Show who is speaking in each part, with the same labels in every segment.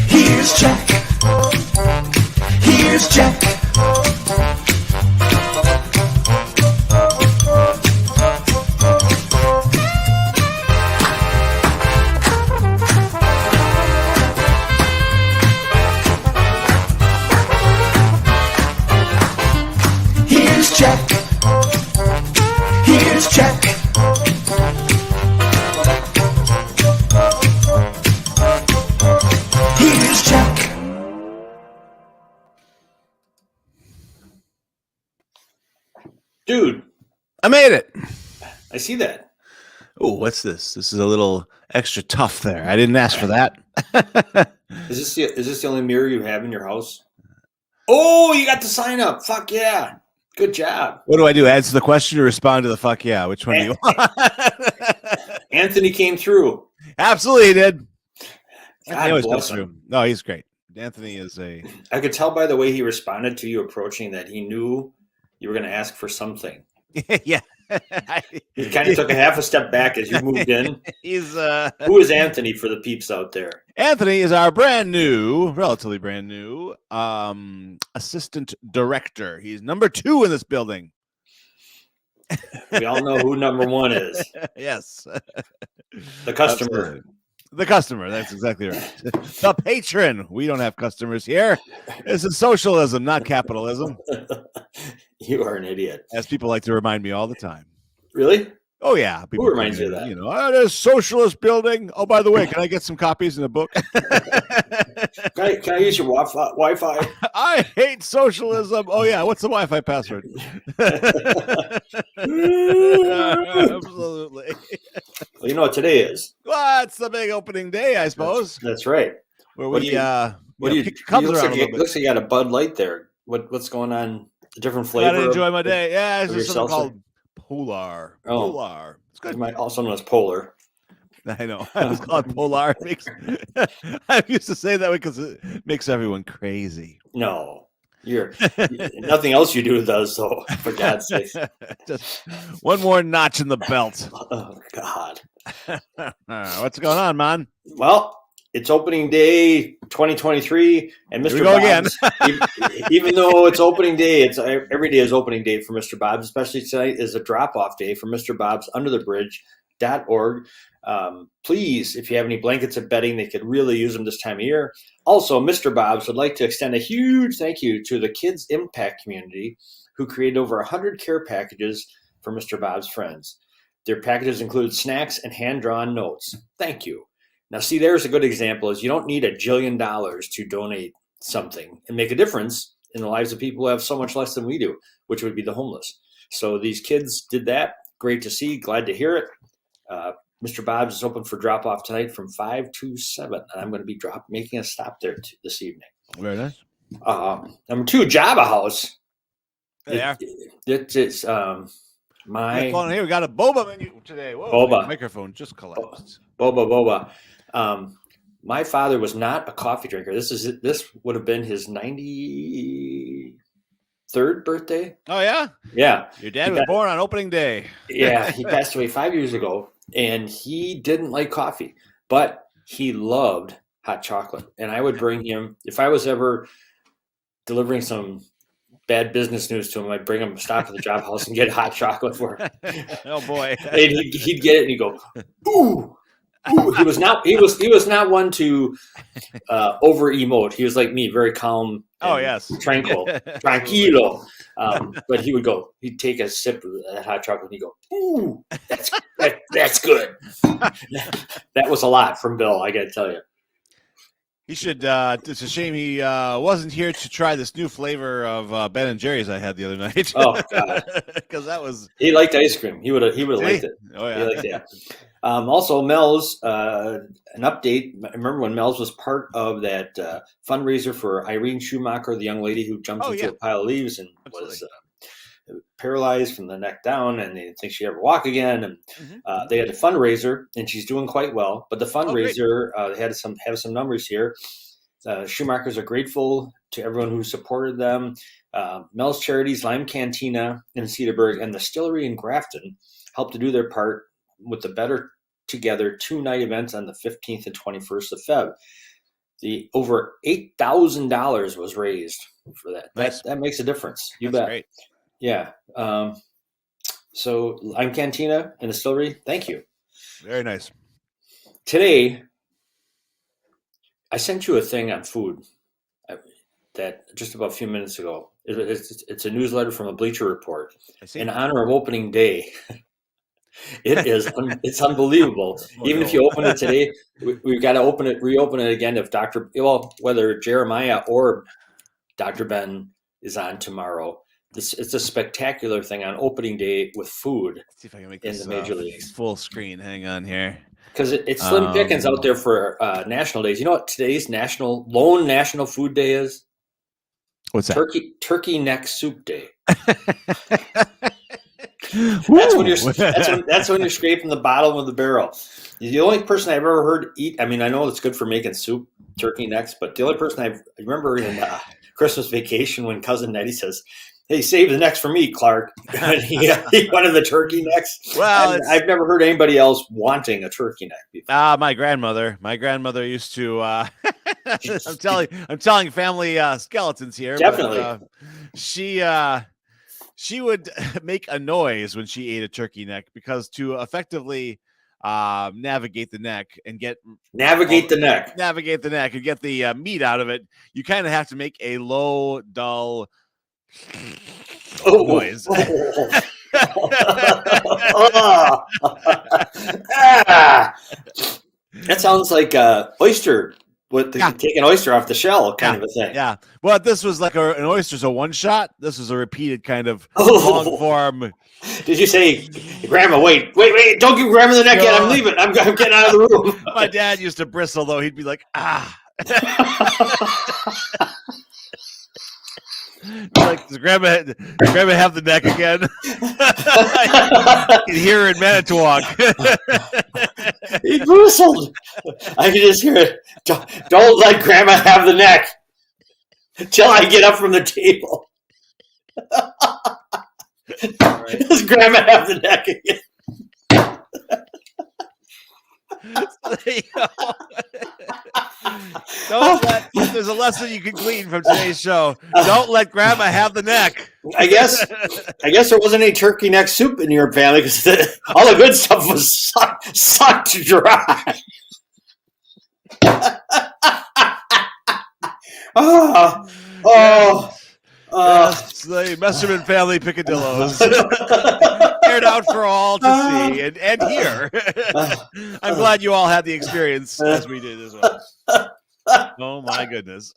Speaker 1: Here's Jack. Here's Jack. Here's Jack. Here's Jack. Here's Jack.
Speaker 2: Dude,
Speaker 3: I made it.
Speaker 2: I see that.
Speaker 3: Oh, what's this? This is a little extra tough there. I didn't ask for that.
Speaker 2: Is this the only mirror you have in your house? Oh, you got the sign up. Fuck yeah. Good job.
Speaker 3: What do I do? Answer the question or respond to the fuck yeah? Which one do you want?
Speaker 2: Anthony came through.
Speaker 3: Absolutely, he did.
Speaker 2: God
Speaker 3: He always
Speaker 2: bless
Speaker 3: comes
Speaker 2: him.
Speaker 3: through. No, he's great. Anthony is a...
Speaker 2: I could tell by the way he responded to you approaching that he knew you were going to ask for something.
Speaker 3: yeah.
Speaker 2: He kind of took a half a step back as you moved in.
Speaker 3: He's
Speaker 2: Who is Anthony for the peeps out there?
Speaker 3: Anthony is our relatively brand new assistant director. He's number 2 in this building.
Speaker 2: We all know who number 1 is.
Speaker 3: Yes.
Speaker 2: The customer.
Speaker 3: Absolutely. The customer. That's exactly right. The patron. We don't have customers here. This is socialism, not capitalism,
Speaker 2: You are an idiot.
Speaker 3: as people like to remind me all the time.
Speaker 2: Really?
Speaker 3: Oh, yeah. People
Speaker 2: Who reminds
Speaker 3: come
Speaker 2: you of
Speaker 3: in,
Speaker 2: that?
Speaker 3: You know, oh, there's socialist building. Oh, by the way, can I get some copies in a book?
Speaker 2: Can I use your Wi-Fi?
Speaker 3: I hate socialism. Oh, yeah. What's the Wi-Fi password? Absolutely.
Speaker 2: Well, you know what today is.
Speaker 3: Well, it's the big opening day, I suppose.
Speaker 2: That's right.
Speaker 3: Where
Speaker 2: What
Speaker 3: we
Speaker 2: do you?
Speaker 3: kick the cubs
Speaker 2: Looks
Speaker 3: around
Speaker 2: like
Speaker 3: a little bit.
Speaker 2: looks like you got a Bud Light there. What's going on? A different flavor.
Speaker 3: Gotta enjoy my day. Yeah, it's
Speaker 2: of
Speaker 3: just
Speaker 2: your
Speaker 3: something
Speaker 2: seltzer?
Speaker 3: called Polar.
Speaker 2: Oh.
Speaker 3: Polar. It's
Speaker 2: You
Speaker 3: good.
Speaker 2: might also known as Polar.
Speaker 3: I know. I was called Polar. It makes, I used to say that because it makes everyone crazy.
Speaker 2: No, you're nothing else you do does though. For God's sake.
Speaker 3: Just one more notch in the belt.
Speaker 2: Oh God.
Speaker 3: What's going on, man?
Speaker 2: Well, it's opening day 2023, and
Speaker 3: Here
Speaker 2: Mr.
Speaker 3: we go again.
Speaker 2: Bob's, even though it's opening day, it's every day is opening day for Mr. Bob's. Especially tonight is a drop-off day for Mr. Bob's underthebridge.org. Please, if you have any blankets and bedding, they could really use them this time of year. Also, Mr. Bob's would like to extend a huge thank you to the Kids Impact community who created over 100 care packages for Mr. Bob's friends. Their packages include snacks and hand-drawn notes. Thank you. Now, see, there's a good example is you don't need $1 jillion to donate something and make a difference in the lives of people who have so much less than we do, which would be the homeless. So these kids did that. Great to see. Glad to hear it. Mr. Bob's is open for drop-off tonight from 5 to 7. And I'm going to be making a stop there this evening.
Speaker 3: Very nice.
Speaker 2: Number 2, Java House.
Speaker 3: There.
Speaker 2: It's my
Speaker 3: Here we got a boba menu today. Whoa,
Speaker 2: Boba.
Speaker 3: my microphone just collapsed.
Speaker 2: Boba. My father was not a coffee drinker. This would have been his 93rd birthday.
Speaker 3: Oh yeah,
Speaker 2: Yeah,
Speaker 3: your dad was born on opening day.
Speaker 2: yeah. He passed away 5 years ago, and he didn't like coffee, but he loved hot chocolate. And I would bring him if I was ever delivering some bad business news to him. I'd bring him stop at the job house and get hot chocolate for him.
Speaker 3: Oh boy,
Speaker 2: And he'd get it and he'd go, ooh. Ooh, he was not one to over emote. He was like me, very calm.
Speaker 3: Oh yes,
Speaker 2: tranquilo. But he'd take a sip of that hot chocolate and he'd go, ooh, that's good. That was a lot from Bill, I got to tell you.
Speaker 3: He should. It's a shame he wasn't here to try this new flavor of Ben and Jerry's I had the other night.
Speaker 2: Oh God,
Speaker 3: because that was
Speaker 2: he liked ice cream. He would have liked it.
Speaker 3: Oh yeah,
Speaker 2: He liked that. Also, Mel's, an update. Remember when Mel's was part of that fundraiser for Irene Schumacher, the young lady who jumped into a pile of leaves and was paralyzed from the neck down, and they didn't think she'd ever walk again. And they had a fundraiser, and she's doing quite well. But the fundraiser, they had some numbers here. Schumachers are grateful to everyone who supported them. Mel's Charities, Lime Cantina in Cedarburg, and the Distillery in Grafton helped to do their part with the Better Together 2-night events on the 15th and 21st of Feb. The over $8,000 was raised for that.
Speaker 3: Nice.
Speaker 2: That makes a difference. You
Speaker 3: That's
Speaker 2: bet.
Speaker 3: great.
Speaker 2: Yeah. So Lime Cantina and Distillery, thank you.
Speaker 3: Very nice.
Speaker 2: Today, I sent you a thing on food that just about a few minutes ago. It's a newsletter from a Bleacher Report
Speaker 3: I see.
Speaker 2: in honor of opening day. It's unbelievable. Even if you open it today, we've got to reopen it again. If whether Jeremiah or Dr. Ben is on tomorrow, it's a spectacular thing on opening day with food.
Speaker 3: Let's see if I can make
Speaker 2: in
Speaker 3: this
Speaker 2: the major leagues
Speaker 3: full screen. Hang on here.
Speaker 2: Because it's slim pickings out there for national days. You know what today's lone national food day is?
Speaker 3: What's that?
Speaker 2: Turkey neck soup day. That's when you're scraping the bottom of the barrel. The only person I've ever heard eat. I mean, I know it's good for making soup, turkey necks, but the only person I remember in Christmas Vacation when cousin Nettie says, "Hey, save the necks for me, Clark." he wanted the turkey necks.
Speaker 3: Well,
Speaker 2: I've never heard anybody else wanting a turkey neck before.
Speaker 3: My grandmother used to. I'm telling family skeletons here.
Speaker 2: Definitely.
Speaker 3: But, she would make a noise when she ate a turkey neck because to effectively navigate the neck and get the neck and get the meat out of it, you kind of have to make a low, dull noise.
Speaker 2: That sounds like oyster. Take an oyster off the shell kind of a thing.
Speaker 3: Yeah. Well, this was like an oyster's a one shot. This was a repeated kind of long form.
Speaker 2: Did you say, Grandma, wait, don't give Grandma the neck yet. I'm leaving. I'm getting out of the room.
Speaker 3: My dad used to bristle, though. He'd be like, like, does grandma have the neck again? I can hear her in Manitowoc.
Speaker 2: He bristled. I can just hear it. Don't let Grandma have the neck till I get up from the table. Right. Does Grandma have the neck again?
Speaker 3: There's a lesson you can glean from today's show. Don't let Grandma have the neck.
Speaker 2: I guess there wasn't any turkey neck soup in your family because all the good stuff was sucked dry.
Speaker 3: Yes, the Messerman family picadillos. Aired out for all to see and hear. I'm glad you all had the experience as we did as well. Oh my goodness.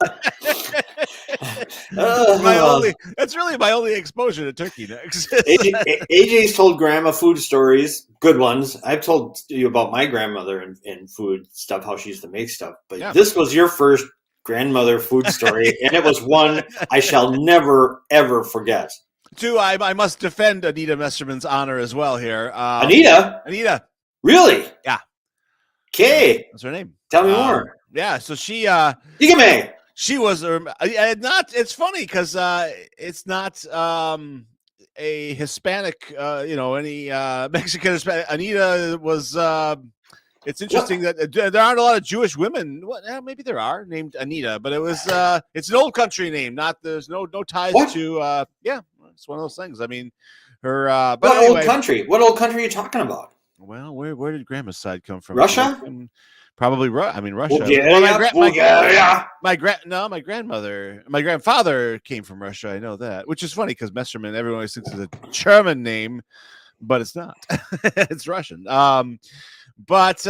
Speaker 3: That's really my only exposure to turkey necks.
Speaker 2: AJ's told Grandma food stories, good ones. I've told you about my grandmother and food stuff, how she used to make stuff. But This was your first grandmother food story, and it was one I shall never, ever forget.
Speaker 3: Two, I must defend Anita Messerman's honor as well here.
Speaker 2: Anita? Really?
Speaker 3: Yeah.
Speaker 2: Okay.
Speaker 3: That's her name.
Speaker 2: Tell me more.
Speaker 3: Yeah, so she she was not. It's funny because it's not a Hispanic. Any Mexican Hispanic. Anita was. It's interesting that there aren't a lot of Jewish women. Maybe there are named Anita, but it was. It's an old country name. There's no ties to. It's one of those things. I mean, her.
Speaker 2: Old country? What old country are you talking about?
Speaker 3: Well, where did Grandma's side come from?
Speaker 2: Russia.
Speaker 3: Probably, Russia. My grandfather came from Russia. I know that, which is funny because Messerman, everyone always thinks it's a German name, but it's not. It's Russian. Grandma, where'd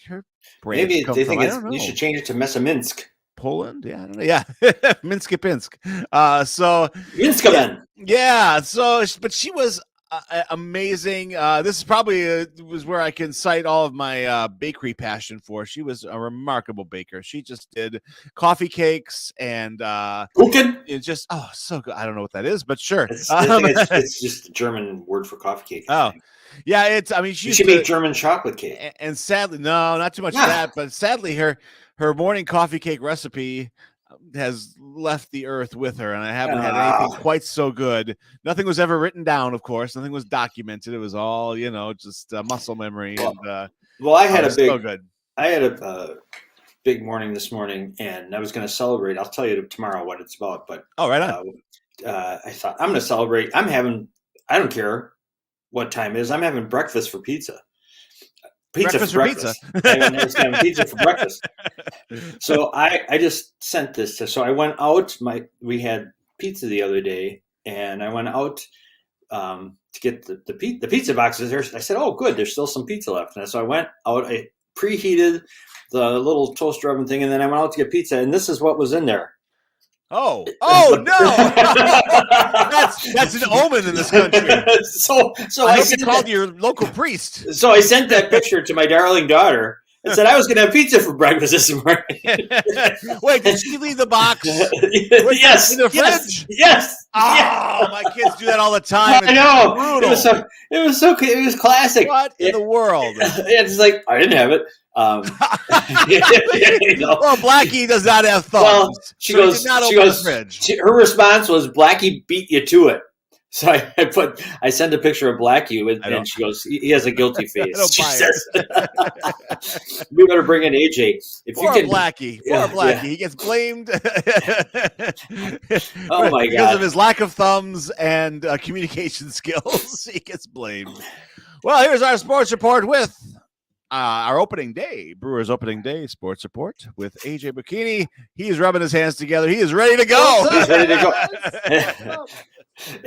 Speaker 3: her brand
Speaker 2: Maybe
Speaker 3: come
Speaker 2: they
Speaker 3: from?
Speaker 2: think you should change it to Messerminsk.
Speaker 3: Poland? Yeah, I don't know. Yeah, Minsk.
Speaker 2: Minskaben.
Speaker 3: Yeah. So, but she was amazing. This is probably was where I can cite all of my bakery passion for. She was a remarkable baker. She just did coffee cakes and
Speaker 2: Kuchen.
Speaker 3: It's just so good. I don't know what that is, but sure.
Speaker 2: It's just a German word for coffee cake.
Speaker 3: Oh. Yeah, she
Speaker 2: should make German chocolate cake.
Speaker 3: And sadly, no, not too much of that. But sadly, her morning coffee cake recipe has left the earth with her, and I haven't had anything quite so good. Nothing was ever written down, of course. Nothing was documented. It was all, just muscle memory.
Speaker 2: Well, I had
Speaker 3: I
Speaker 2: had a big morning this morning, and I was going to celebrate. I'll tell you tomorrow what it's about. But
Speaker 3: right on.
Speaker 2: I thought I'm going to celebrate. I don't care what time it is. I'm having breakfast for pizza. Breakfast for breakfast. I was having pizza for breakfast. So I just sent this so I went out. We had pizza the other day, and I went out to get the pizza boxes there. I said, "Oh, good, there's still some pizza left." And so I went out. I preheated the little toaster oven thing, and then I went out to get pizza. And this is what was in there.
Speaker 3: Oh no! that's an omen in this country.
Speaker 2: So
Speaker 3: I hope you called your local priest.
Speaker 2: So I sent that picture to my darling daughter and said I was going to have pizza for breakfast this morning.
Speaker 3: Wait, did she leave the box?
Speaker 2: Yes,
Speaker 3: in the fridge.
Speaker 2: Yes.
Speaker 3: Oh, my kids do that all the time.
Speaker 2: I know. Brutal. It was classic.
Speaker 3: What in the world?
Speaker 2: It's like I didn't have it.
Speaker 3: Well, Blackie does not have thumbs. Well,
Speaker 2: she goes.
Speaker 3: The fridge.
Speaker 2: Her response was, "Blackie beat you to it." So I sent a picture of Blackie, and she goes, "He has a guilty face." She says, "We better bring in AJ."
Speaker 3: Blackie. Poor Blackie. Yeah. He gets blamed.
Speaker 2: Oh my god!
Speaker 3: Because of his lack of thumbs and communication skills, he gets blamed. Well, here's our sports report with. Our opening day, Brewers opening day sports report with AJ Bikini. He's rubbing his hands together. He is ready to go.
Speaker 2: He's ready to go.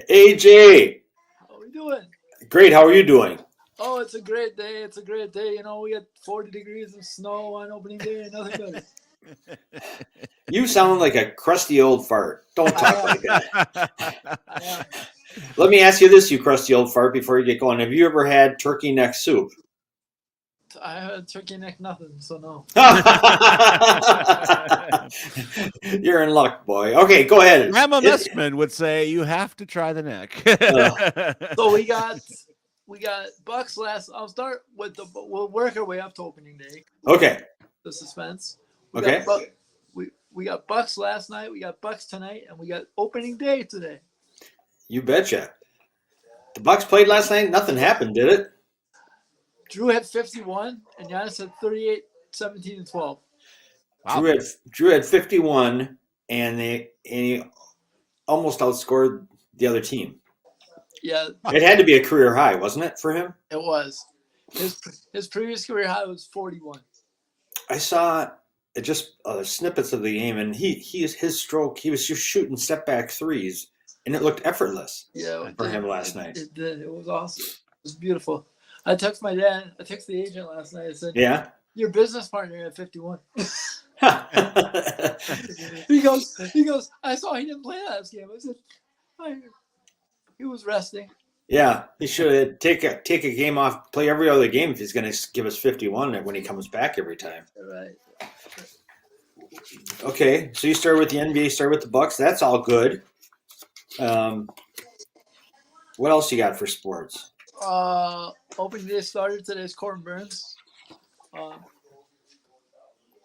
Speaker 2: AJ.
Speaker 4: How are we doing?
Speaker 2: Great. How are you doing?
Speaker 4: Oh, it's a great day. It's a great day. We got 40 degrees of snow on opening day and nothing better.
Speaker 2: You sound like a crusty old fart. Don't talk like that. Let me ask you this, you crusty old fart, before you get going. Have you ever had turkey neck soup?
Speaker 4: I had turkey neck nothing, so no.
Speaker 2: You're in luck, boy. Okay, go ahead.
Speaker 3: Grandma Messman would say you have to try the neck.
Speaker 4: So we got Bucks last. I'll start with we'll work our way up to opening day.
Speaker 2: Okay.
Speaker 4: The suspense. We got Bucks last night. We got Bucks tonight, and we got opening day today.
Speaker 2: You betcha. The Bucks played last night. Nothing happened, did it?
Speaker 4: Drew had 51, and Giannis had 38, 17, and 12.
Speaker 2: Wow. Drew had 51, and he almost outscored the other team.
Speaker 4: Yeah.
Speaker 2: It had to be a career high, wasn't it, for him?
Speaker 4: It was. His previous career high was 41.
Speaker 2: I saw just snippets of the game, and his stroke, he was just shooting step back threes, and it looked effortless for him last night.
Speaker 4: It did. It was awesome. It was beautiful. I texted my dad. I texted the agent last night. I said, "Yeah, your business partner at 51." He goes. I saw he didn't play last game. I said, he was resting.
Speaker 2: Yeah, he should take a game off, play every other game if he's going to give us 51 when he comes back every time.
Speaker 4: Right.
Speaker 2: Okay, so you start with the NBA, start with the Bucks. That's all good. What else you got for sports?
Speaker 4: Opening day started today is Corbin Burns.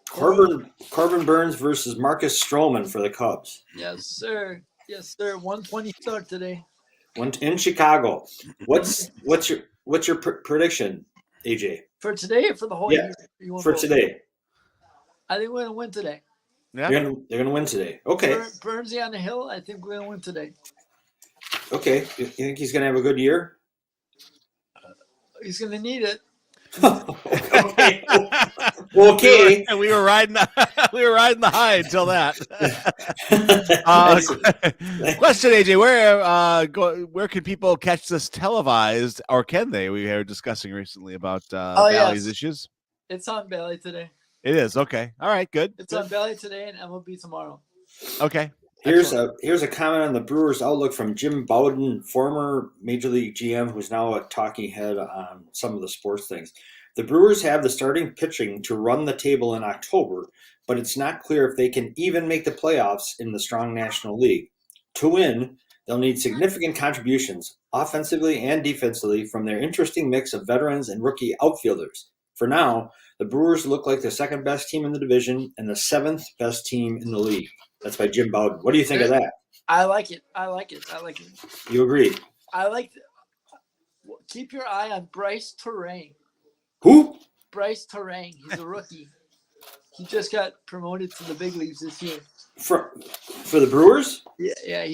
Speaker 2: Corbin Burns versus Marcus Stroman for the Cubs.
Speaker 4: Yes, sir. 120 start today.
Speaker 2: In Chicago. What's your prediction, AJ?
Speaker 4: For today or for the whole year?
Speaker 2: For today.
Speaker 4: I think we're gonna win today.
Speaker 3: Yeah,
Speaker 2: they're gonna win today. Okay.
Speaker 4: Burnsy on the hill. I think we're gonna win today.
Speaker 2: Okay. You think he's gonna have a good year?
Speaker 4: He's gonna need it.
Speaker 2: Okay.
Speaker 3: We were riding the high until that. Question, AJ, where can people catch this televised, or can they? We were discussing recently about Valley's issues.
Speaker 4: It's on Valley today.
Speaker 3: It is. Okay. All right. Good.
Speaker 4: It's on Valley today and MLB tomorrow.
Speaker 3: Okay.
Speaker 2: Here's a comment on the Brewers' outlook from Jim Bowden, former Major League GM, who's now a talking head on some of the sports things. The Brewers have the starting pitching to run the table in October, but it's not clear if they can even make the playoffs in the strong National League. To win, they'll need significant contributions, offensively and defensively, from their interesting mix of veterans and rookie outfielders. For now, the Brewers look like the second best team in the division and the seventh best team in the league. That's by Jim Bowden. What do you think of that?
Speaker 4: I like it.
Speaker 2: You agree?
Speaker 4: I like. Keep your eye on Bryce Terang.
Speaker 2: Who?
Speaker 4: Bryce Terang. He's a rookie. He just got promoted to the big leagues this year.
Speaker 2: For the Brewers?
Speaker 4: Yeah.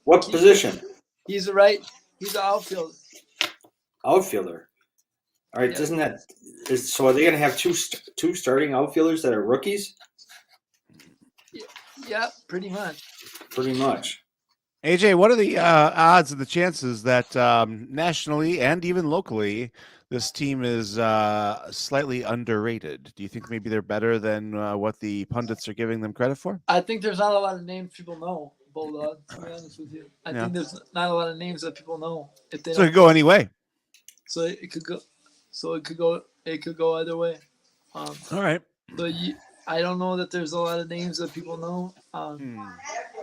Speaker 2: What position?
Speaker 4: He's He's an outfielder.
Speaker 2: Outfielder. All right.
Speaker 4: Yeah.
Speaker 2: So are they going to have two starting outfielders that are rookies?
Speaker 4: Yeah, pretty much.
Speaker 2: Pretty much.
Speaker 3: AJ, what are the odds and the chances that nationally and even locally this team is slightly underrated? Do you think maybe they're better than what the pundits are giving them credit for?
Speaker 4: I think there's not a lot of names people know, Bulldog, to be honest with you. I think there's not a lot of names that people know.
Speaker 3: So it could go any way.
Speaker 4: So it could go either way.
Speaker 3: All right.
Speaker 4: But I don't know that there's a lot of names that people know.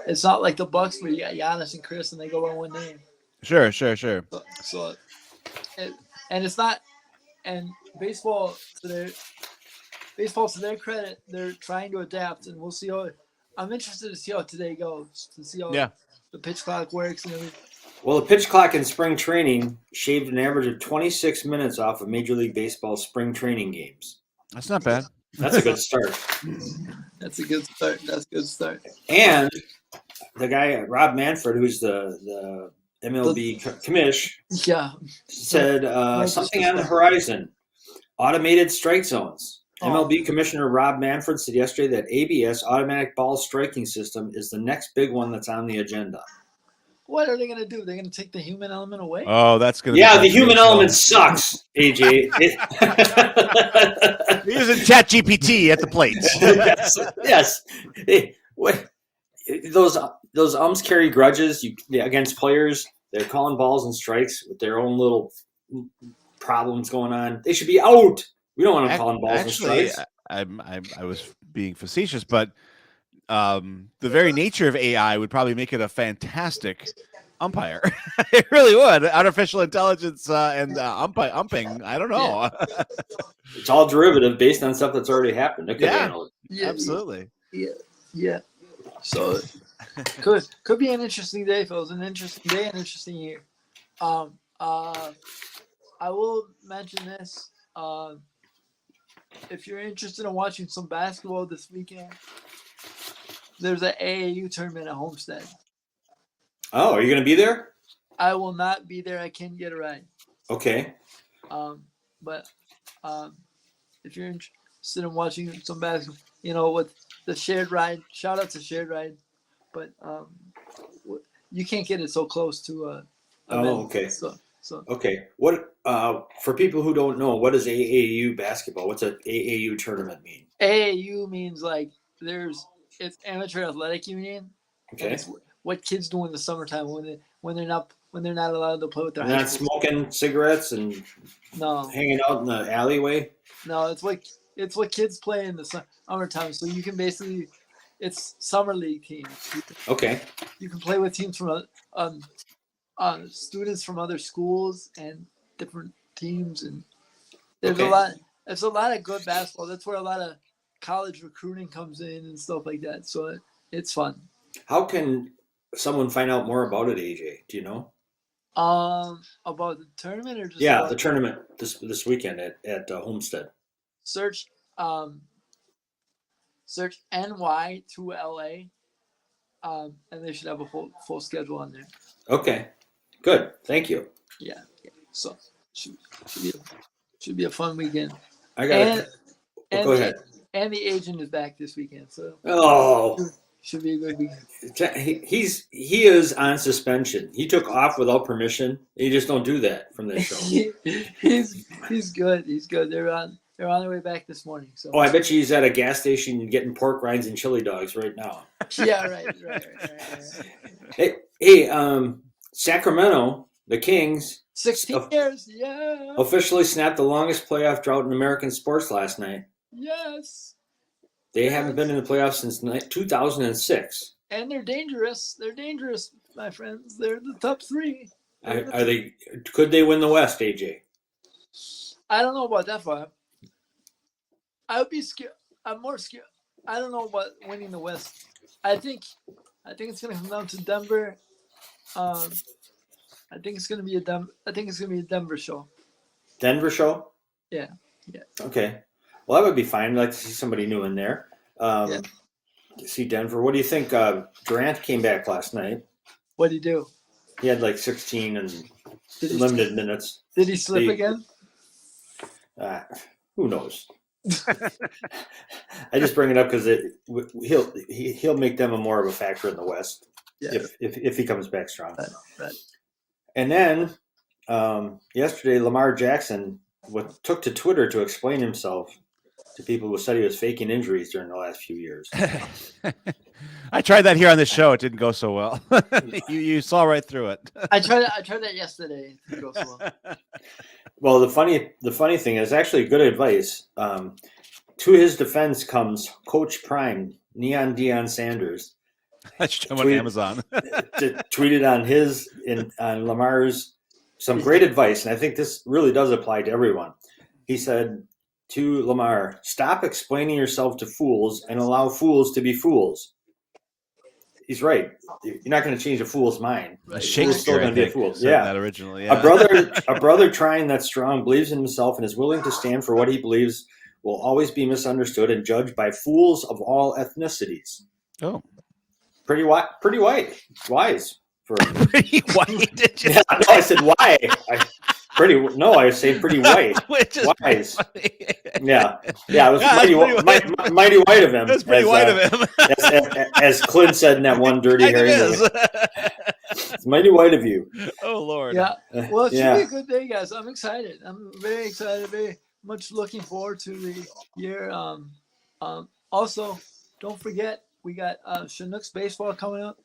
Speaker 4: It's not like the Bucks where you got Giannis and Chris and they go by one name.
Speaker 3: Sure.
Speaker 4: So and it's not. And baseball to their credit, they're trying to adapt, and we'll see how. I'm interested to see how today goes. To see how the pitch clock works and everything.
Speaker 2: Well, the pitch clock in spring training shaved an average of 26 minutes off of Major League Baseball spring training games.
Speaker 3: That's not bad.
Speaker 2: That's a good start.
Speaker 4: That's a good start.
Speaker 2: And the guy, Rob Manfred, who's the MLB commish, said something on the horizon. Automated strike zones. MLB Commissioner Rob Manfred said yesterday that ABS, automatic ball striking system, is the next big one that's on the agenda.
Speaker 4: What are they going to do? They're going to take the human element away?
Speaker 3: Oh, that's going to
Speaker 2: the human element sucks, AJ.
Speaker 3: You're using ChatGPT at the plate.
Speaker 2: Yes. Those umps carry grudges against players. They're calling balls and strikes with their own little problems going on. They should be out. We don't want them calling balls and strikes.
Speaker 3: I was being facetious, but the very nature of AI would probably make it a fantastic umpire. It really would. Artificial intelligence and umping. I don't know.
Speaker 2: It's all derivative based on stuff that's already happened. It could handle it.
Speaker 3: Yeah, absolutely.
Speaker 4: Yeah. So could be an interesting day, fellas. An interesting day, an interesting year. I will mention this. If you're interested in watching some basketball this weekend, there's an AAU tournament at Homestead.
Speaker 2: Oh, are you going to be there?
Speaker 4: I will not be there. I can get a ride.
Speaker 2: Okay.
Speaker 4: But if you're interested in watching some basketball, with the shared ride, shout out to shared ride. But you can't get it so close to
Speaker 2: okay.
Speaker 4: So
Speaker 2: okay. What for people who don't know, what is AAU basketball? What's an AAU tournament mean?
Speaker 4: AAU means it's amateur athletic union.
Speaker 2: Okay.
Speaker 4: It's what kids do in the summertime when they're not allowed to play with their.
Speaker 2: They're not smoking cigarettes and hanging out in the alleyway.
Speaker 4: No, it's what kids play in the summertime. So you can basically, it's summer league teams.
Speaker 2: Okay.
Speaker 4: You can play with teams from students from other schools and different teams, and there's a lot. There's a lot of good basketball. That's where a lot of college recruiting comes in and stuff like that. So it's fun.
Speaker 2: How can someone find out more about it, AJ? Do you know?
Speaker 4: About the tournament or just
Speaker 2: the tournament this weekend at Homestead.
Speaker 4: Search NY to LA, and they should have a full schedule on there.
Speaker 2: Okay, good. Thank you.
Speaker 4: Yeah. So should be a fun weekend.
Speaker 2: I got it. Go ahead.
Speaker 4: And the agent is back this weekend, so should be a good weekend.
Speaker 2: He is on suspension. He took off without permission. You just don't do that from this show.
Speaker 4: He's good. He's good. They're on their way back this morning. So.
Speaker 2: Oh, I bet you he's at a gas station getting pork rinds and chili dogs right now.
Speaker 4: Yeah, right.
Speaker 2: Hey, Sacramento, the Kings.
Speaker 4: 16 years, yeah.
Speaker 2: Officially snapped the longest playoff drought in American sports last night.
Speaker 4: Yes.
Speaker 2: They haven't been in the playoffs since 2006.
Speaker 4: And they're dangerous. They're dangerous, my friends. They're the top three.
Speaker 2: Are they? Could they win the West, AJ?
Speaker 4: I don't know about that far. I would be scared. I'm more scared. I don't know about winning the West. I think it's going to come down to Denver. I think it's going to be a Denver show.
Speaker 2: Denver show?
Speaker 4: Yeah.
Speaker 2: Okay. Well, that would be fine. I'd like to see somebody new in there. See Denver. What do you think? Durant came back last night.
Speaker 4: What did he do?
Speaker 2: He had like 16 and limited minutes.
Speaker 4: Did he slip again?
Speaker 2: Who knows? I just bring it up because he'll make them more of a factor in the West if he comes back strong.
Speaker 4: Right.
Speaker 2: And then yesterday, Lamar Jackson took to Twitter to explain himself to people who said he was faking injuries during the last few years.
Speaker 3: I tried that here on this show. It didn't go so well. you saw right through it.
Speaker 4: I tried that yesterday. It didn't go so well.
Speaker 2: Well, the funny thing is actually good advice. To his defense comes Coach Prime, Neon Deion Sanders.
Speaker 3: That's on Amazon.
Speaker 2: Tweeted on Lamar's some great advice, and I think this really does apply to everyone. He said to Lamar, "Stop explaining yourself to fools and allow fools to be fools." He's right. You're not going to change a fool's mind.
Speaker 3: Shakespeare, I think, said that originally. Yeah.
Speaker 2: A brother trying that strong, believes in himself, and is willing to stand for what he believes, will always be misunderstood and judged by fools of all ethnicities.
Speaker 3: Oh,
Speaker 2: pretty wise.
Speaker 3: Pretty white? Did you?
Speaker 2: Yeah, no, I said why. I say pretty white.
Speaker 3: Which is
Speaker 2: wise. Yeah. It was mighty white of him.
Speaker 3: That's pretty white of him.
Speaker 2: as Clint said in that one Dirty Harry movie. It's mighty white of you.
Speaker 3: Oh Lord.
Speaker 4: Yeah. Well, it should be a good day, guys. I'm excited. I'm very excited. Very much looking forward to the year. Also, don't forget we got Chinooks baseball coming up.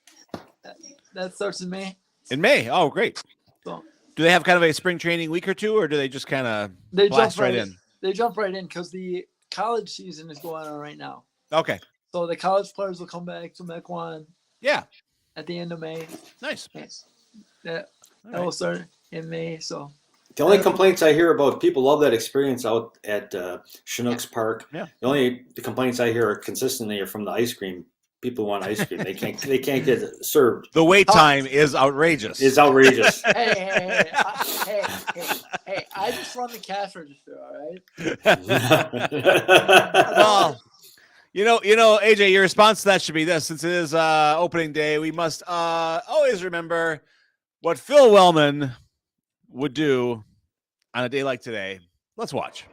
Speaker 4: That starts in May.
Speaker 3: In May. Oh, great.
Speaker 4: So,
Speaker 3: do they have kind of a spring training week or two, or do they just kind of blast right in?
Speaker 4: They jump right in because the college season is going on right now.
Speaker 3: Okay.
Speaker 4: So the college players will come back to Mequon.
Speaker 3: Yeah.
Speaker 4: At the end of May.
Speaker 3: Nice.
Speaker 4: That will start in May. So
Speaker 2: the only complaints I hear about, people love that experience out at Chinooks Park.
Speaker 3: Yeah.
Speaker 2: The complaints I hear consistently are from the ice cream. People want ice cream. They can't get it served.
Speaker 3: The wait time is outrageous.
Speaker 2: It's outrageous.
Speaker 4: Hey! I just run the cash register. All right.
Speaker 3: Well, AJ, your response to that should be this: since it is opening day, we must always remember what Phil Wellman would do on a day like today. Let's watch.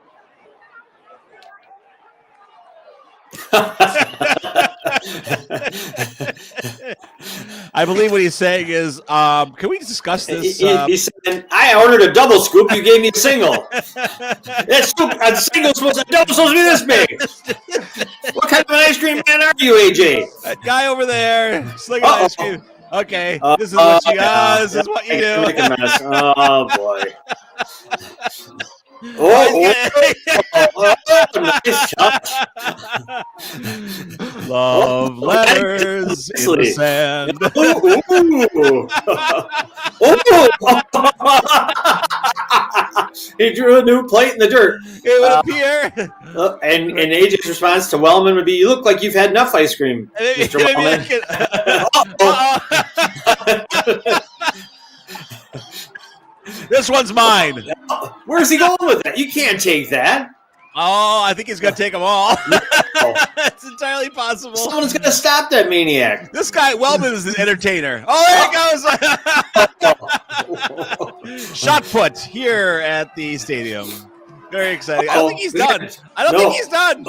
Speaker 3: I believe what he's saying is, can we discuss this?
Speaker 2: He's saying, I ordered a double scoop. You gave me a single. That single's supposed to be this big. What kind of an ice cream man are you, AJ?
Speaker 3: That guy over there, slinging ice cream. Okay, this is what you guys. This is what you do.
Speaker 2: Oh boy. Nice touch.
Speaker 3: Love letters in the sand.
Speaker 2: He drew a new plate in the dirt.
Speaker 3: It would appear.
Speaker 2: And AJ's response to Wellman would be, "You look like you've had enough ice cream, Mr. Wellman."
Speaker 3: This one's mine.
Speaker 2: Where's he going with that? You can't take that.
Speaker 3: Oh, I think he's going to take them all. It's entirely possible.
Speaker 2: Someone's going to stop that maniac.
Speaker 3: This guy, Wellman, is an entertainer. Oh, there he goes. Shot put here at the stadium. Very exciting. I don't think he's done. I don't think he's done.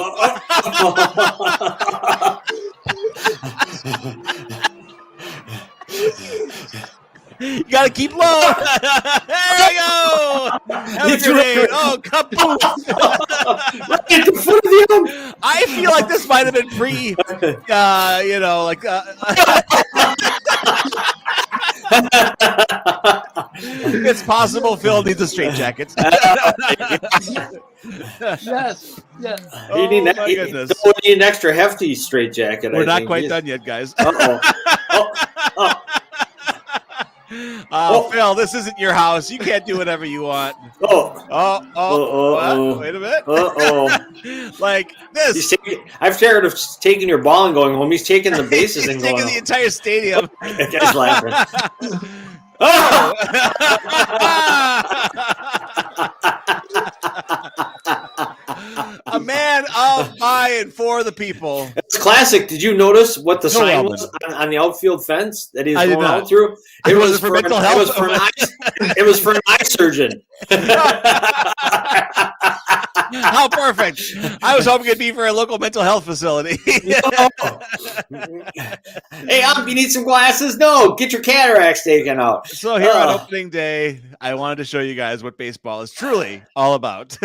Speaker 3: You gotta keep low. There we go. Have a grenade. Oh, kaboom.
Speaker 2: Right at the foot of the arm.
Speaker 3: I feel like this might have been it's possible Phil needs a straitjacket.
Speaker 4: Yes.
Speaker 2: You need an extra hefty straitjacket.
Speaker 3: We're not quite done yet, guys. Phil, this isn't your house. You can't do whatever you want. Wait a minute. Like this.
Speaker 2: I'm scared of taking your ball and going home. He's taking the bases and going
Speaker 3: taking the entire stadium.
Speaker 2: That guy's laughing.
Speaker 3: A man of, by, and for the people.
Speaker 2: It's classic. Did you notice what the sign was on the outfield fence that he's going out through? It was for mental health. It was for an eye surgeon.
Speaker 3: How perfect. I was hoping it'd be for a local mental health facility.
Speaker 2: Hey, you need some glasses? No, get your cataracts taken out.
Speaker 3: So here on opening day, I wanted to show you guys what baseball is truly all about.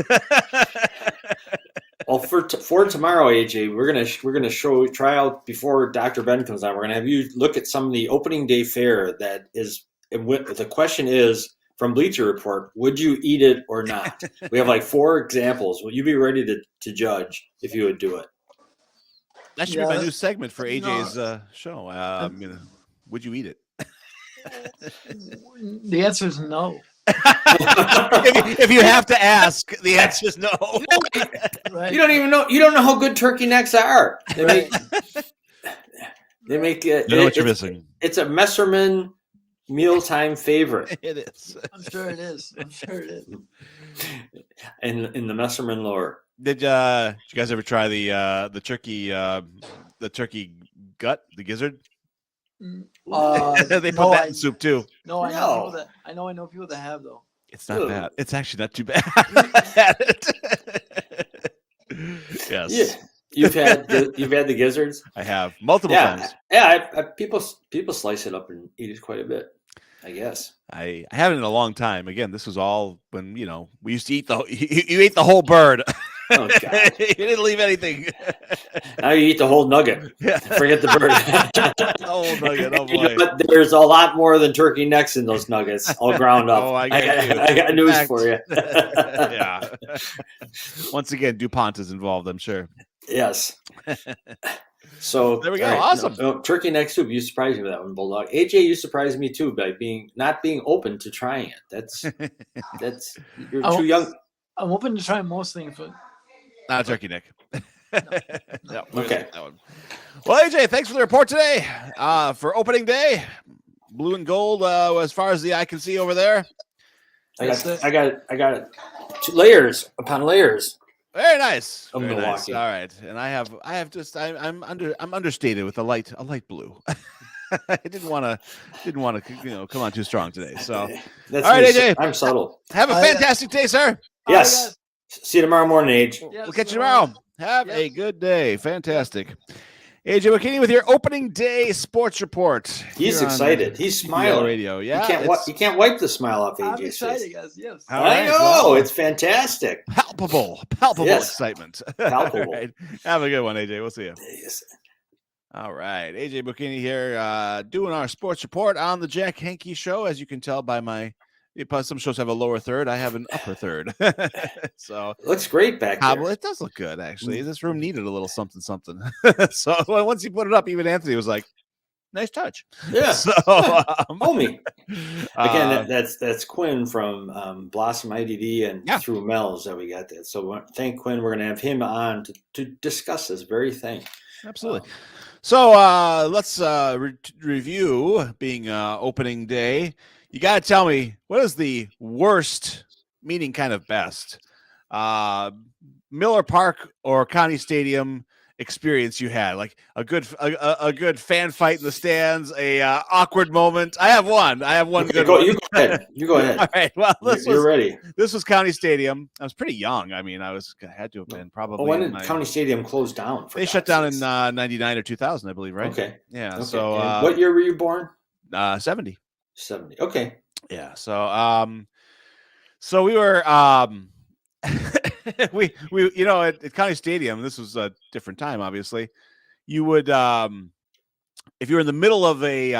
Speaker 2: Well, for tomorrow, AJ, we're gonna try out before Dr. Ben comes on. We're gonna have you look at some of the opening day fare that is. The question is from Bleacher Report: would you eat it or not? We have like 4 examples. Will you be ready to judge if you would do it?
Speaker 3: That should be my new segment for AJ's show. Would you eat it?
Speaker 4: The answer is no.
Speaker 3: if you have to ask, the answer is no.
Speaker 2: Right. You don't even know. You don't know how good turkey necks are. They make. You
Speaker 3: know what you're missing.
Speaker 2: It's a Messerman mealtime favorite.
Speaker 3: It is.
Speaker 4: I'm sure it is.
Speaker 2: In the Messerman lore.
Speaker 3: Did you guys ever try the turkey gut, the gizzard? They put that in soup too.
Speaker 4: No, I know that. I know people that have though.
Speaker 3: It's not bad. It's actually not too bad. Yes.
Speaker 2: Yeah. You've had the gizzards.
Speaker 3: I have multiple times.
Speaker 2: Yeah. People slice it up and eat it quite a bit. I guess
Speaker 3: I haven't in a long time. Again, this was all when we used to eat you ate the whole bird.
Speaker 2: Oh, God.
Speaker 3: You didn't leave anything.
Speaker 2: Now you eat the whole nugget. Forget the bird.
Speaker 3: The whole nugget. Oh boy.
Speaker 2: You know what? There's a lot more than turkey necks in those nuggets, all ground up.
Speaker 3: I
Speaker 2: got news for you.
Speaker 3: Yeah. Once again, DuPont is involved, I'm sure.
Speaker 2: Yes. So
Speaker 3: there we go. Right. Awesome.
Speaker 2: No, turkey neck soup. You surprised me with that one, Bulldog. AJ, you surprised me too by not being open to trying it. That's you're too young.
Speaker 4: I'm open to trying most things, but
Speaker 3: not turkey neck.
Speaker 2: No, okay.
Speaker 3: Well, AJ, thanks for the report today. For opening day, blue and gold as far as the eye can see over there.
Speaker 2: I got it. Layers upon layers.
Speaker 3: Very nice.
Speaker 2: Of
Speaker 3: Very
Speaker 2: Milwaukee.
Speaker 3: Nice. All right, and I'm understated with a light blue. I didn't want to come on too strong today. So
Speaker 2: that's
Speaker 3: all right, AJ.
Speaker 2: I'm subtle.
Speaker 3: Have a fantastic day, sir.
Speaker 2: Yes. See you tomorrow morning, Age.
Speaker 4: Yes,
Speaker 3: we'll catch you tomorrow. Have a good day. Fantastic. AJ McKinney with your opening day sports report.
Speaker 2: He's excited. He's smiling.
Speaker 3: Radio. Yeah.
Speaker 2: You can't wipe the smile off AJ's
Speaker 4: I'm excited,
Speaker 2: face.
Speaker 4: guys. Yes.
Speaker 2: I know. It's fantastic.
Speaker 3: Palpable excitement.
Speaker 2: Palpable.
Speaker 3: All right. Have a good one, AJ. We'll see you.
Speaker 2: Yes.
Speaker 3: All right. AJ McKinney here doing our sports report on the Jack Henke Show. As you can tell by my some shows have a lower third. I have an upper third. So
Speaker 2: it looks great back there.
Speaker 3: Well, it does look good, actually. This room needed a little something. So once he put it up, even Anthony was like, nice touch.
Speaker 2: Yeah.
Speaker 3: So
Speaker 2: homie. Again, that's Quinn from Blossom IDD and through Mel's that we got that. So thank Quinn. We're going to have him on to discuss this very thing.
Speaker 3: Absolutely. So let's review being opening day. You got to tell me, what is the worst, meaning kind of best, Miller Park or County Stadium experience you had? Like a good fan fight in the stands, a awkward moment. I have one good one.
Speaker 2: You go ahead. You go ahead.
Speaker 3: All right. Well,
Speaker 2: you're ready.
Speaker 3: This was County Stadium. I was pretty young. I mean, I had to have been probably.
Speaker 2: When did County Stadium close down?
Speaker 3: They shut down in 99 or 2000, I believe, right?
Speaker 2: Okay.
Speaker 3: Yeah.
Speaker 2: Okay.
Speaker 3: So
Speaker 2: what year were you born?
Speaker 3: 70.
Speaker 2: 70. Okay.
Speaker 3: Yeah. So so we were we at County Stadium, this was a different time, obviously. You would if you were in the middle of a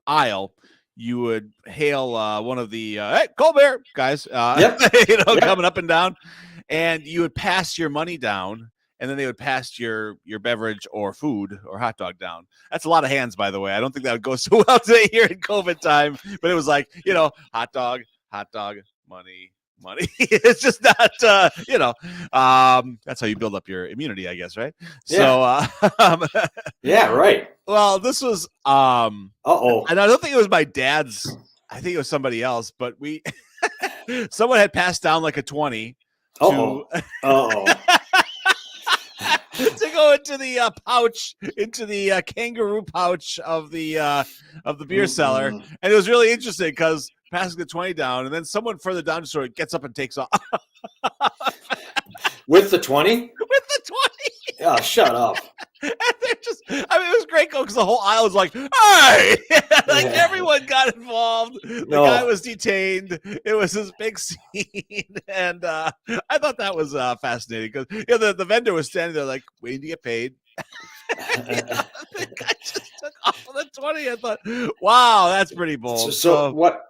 Speaker 3: aisle, you would hail one of the hey, Colbert guys,
Speaker 2: Yep.
Speaker 3: coming up and down, and you would pass your money down, and then they would pass your beverage or food or hot dog down. That's a lot of hands, by the way. I don't think that would go so well today here in COVID time, but it was like, hot dog, money. It's just not, that's how you build up your immunity, I guess, right?
Speaker 2: Yeah.
Speaker 3: So,
Speaker 2: yeah, right.
Speaker 3: well, this was, and I don't think it was my dad's. I think it was somebody else, but someone had passed down like a 20 to go into the pouch, into the kangaroo pouch of the beer cellar, and it was really interesting because passing the 20 down, and then someone further down the store gets up and takes off
Speaker 2: with the 20.
Speaker 3: With the 20.
Speaker 2: Oh, shut up.
Speaker 3: And they're just, it was great because the whole aisle was like, hey! Like everyone got involved. The guy was detained. It was this big scene. And I thought that was fascinating because the vendor was standing there like waiting to get paid. The guy just took off with the 20. I thought, wow, that's pretty bold.
Speaker 2: So what?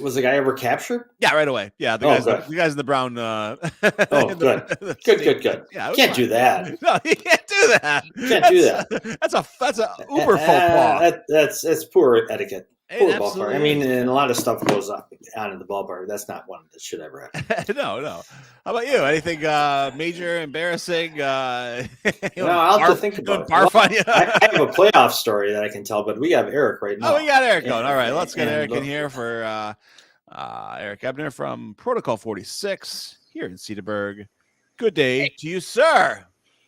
Speaker 2: Was the guy ever captured?
Speaker 3: Yeah, right away. Yeah, the guys in the brown.
Speaker 2: Good. Yeah, can't do that.
Speaker 3: No, you can't do that.
Speaker 2: Do that.
Speaker 3: That's a uber faux pas.
Speaker 2: That's poor etiquette. Poor
Speaker 3: Absolutely.
Speaker 2: ballpark. I mean, and a lot of stuff goes on in the ballpark. That's not one that should ever happen.
Speaker 3: No. How about you? Anything major, embarrassing?
Speaker 2: I'll have to think about it. I have a playoff story that I can tell, but we have Eric right now.
Speaker 3: Oh, we got Eric going. All right, let's get Eric in here for Eric Ebner from Protocol 46 here in Cedarburg. Good day to you, sir.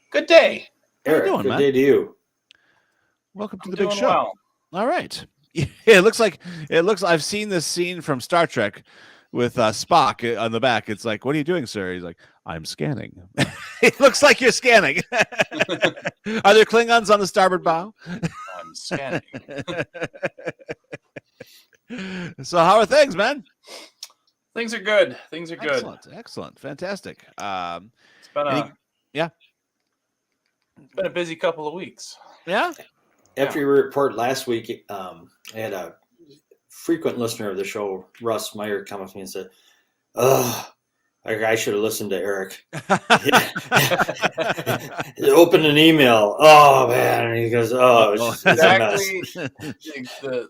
Speaker 5: Good day.
Speaker 2: Eric,
Speaker 3: how you doing,
Speaker 2: good
Speaker 3: man?
Speaker 2: day to you.
Speaker 3: Welcome to
Speaker 5: I'm
Speaker 3: the big
Speaker 5: doing
Speaker 3: show.
Speaker 5: well.
Speaker 3: All right. It looks I've seen this scene from Star Trek with Spock on the back. It's like, what are you doing, sir? He's like, I'm scanning. It looks like you're scanning. Are there Klingons on the starboard bow?
Speaker 5: I'm scanning.
Speaker 3: So how are things, man?
Speaker 5: Things are good. Things are good.
Speaker 3: Excellent. Fantastic.
Speaker 5: It's been it's been a busy couple of weeks.
Speaker 3: Yeah.
Speaker 2: After your report last week, I had a frequent listener of the show, Russ Meyer, come up to me and said, I should have listened to Eric. He opened an email. Oh, man. And he goes, it's
Speaker 5: exactly.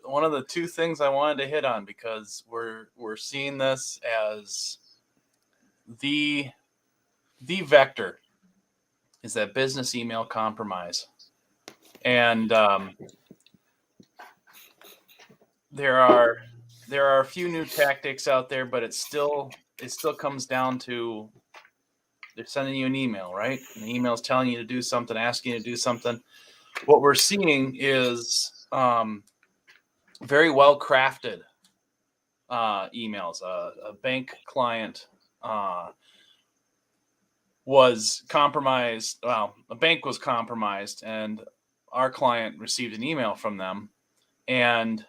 Speaker 5: One of the two things I wanted to hit on, because we're seeing this as the vector is that business email compromise. And there are a few new tactics out there, but it still comes down to they're sending you an email, right? And the email is telling you to do something, asking you to do something. What we're seeing is very well crafted emails. A bank client was compromised. Well, a bank was compromised, and our client received an email from them, and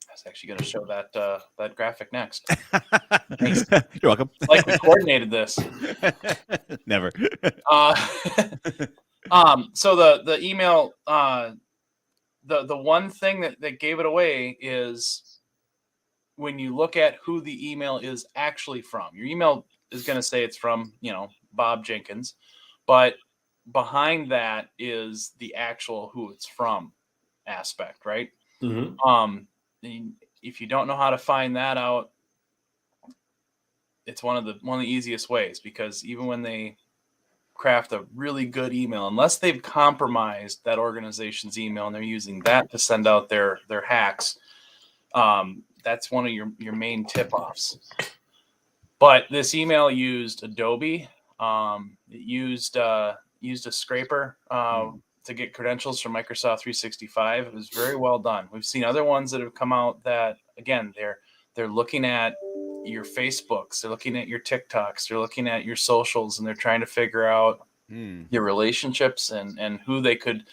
Speaker 5: I was actually going to show that graphic next.
Speaker 3: Thanks. You're welcome.
Speaker 5: It's like we coordinated this.
Speaker 3: Never.
Speaker 5: So the email, the one thing that gave it away is when you look at who the email is actually from. Your email is going to say it's from, Bob Jenkins, but behind that is the actual who it's from aspect, right?
Speaker 2: Mm-hmm.
Speaker 5: If you don't know how to find that out, it's one of the easiest ways, because even when they craft a really good email, unless they've compromised that organization's email and they're using that to send out their hacks, that's one of your main tip-offs. But this email used Adobe. It used a scraper to get credentials from Microsoft 365. It was very well done. We've seen other ones that have come out that, again, they're looking at your Facebooks, they're looking at your TikToks, they're looking at your socials, and they're trying to figure out your relationships and who they could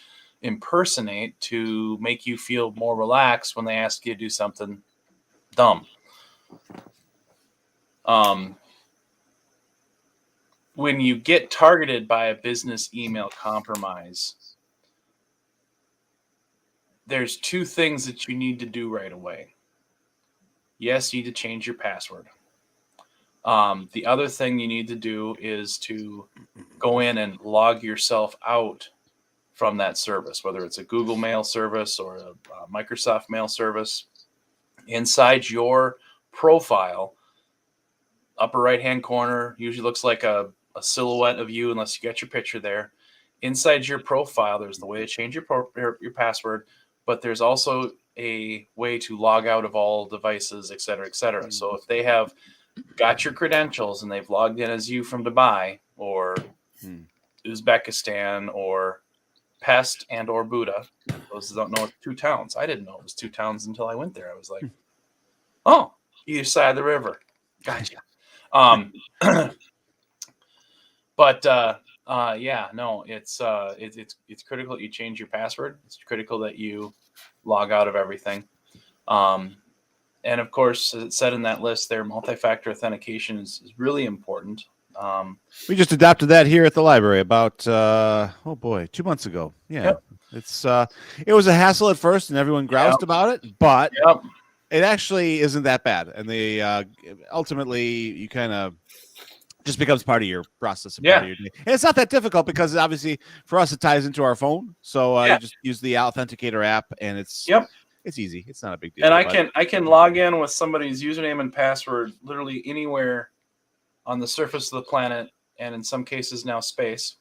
Speaker 5: impersonate to make you feel more relaxed when they ask you to do something dumb. When you get targeted by a business email compromise, there's two things that you need to do right away. Yes, you need to change your password. The other thing you need to do is to go in and log yourself out from that service, whether it's a Google Mail service or a Microsoft Mail service. Inside your profile, upper right-hand corner, usually looks like a silhouette of you, unless you got your picture there. Inside your profile, there's the way to change your password, but there's also a way to log out of all devices, et cetera, et cetera. Mm-hmm. So if they have got your credentials and they've logged in as you from Dubai or Uzbekistan or Pest and or Buddha, those don't know it's 2 towns. I didn't know it was 2 towns until I went there. I was like, oh, either side of the river. Gotcha. But yeah, no, it's critical that you change your password. It's critical that you log out of everything. And of course, as it said in that list there, multi-factor authentication is really important.
Speaker 3: We just adopted that here at the library about 2 months ago. Yeah, yep. It was a hassle at first, and everyone groused about it, but it actually isn't that bad. And they ultimately you kind of just becomes part of your process. Part of your day. And it's not that difficult because obviously for us it ties into our phone, so you just use the Authenticator app, and it's easy. It's not a big deal.
Speaker 5: And I can log in with somebody's username and password literally anywhere on the surface of the planet, and in some cases now space.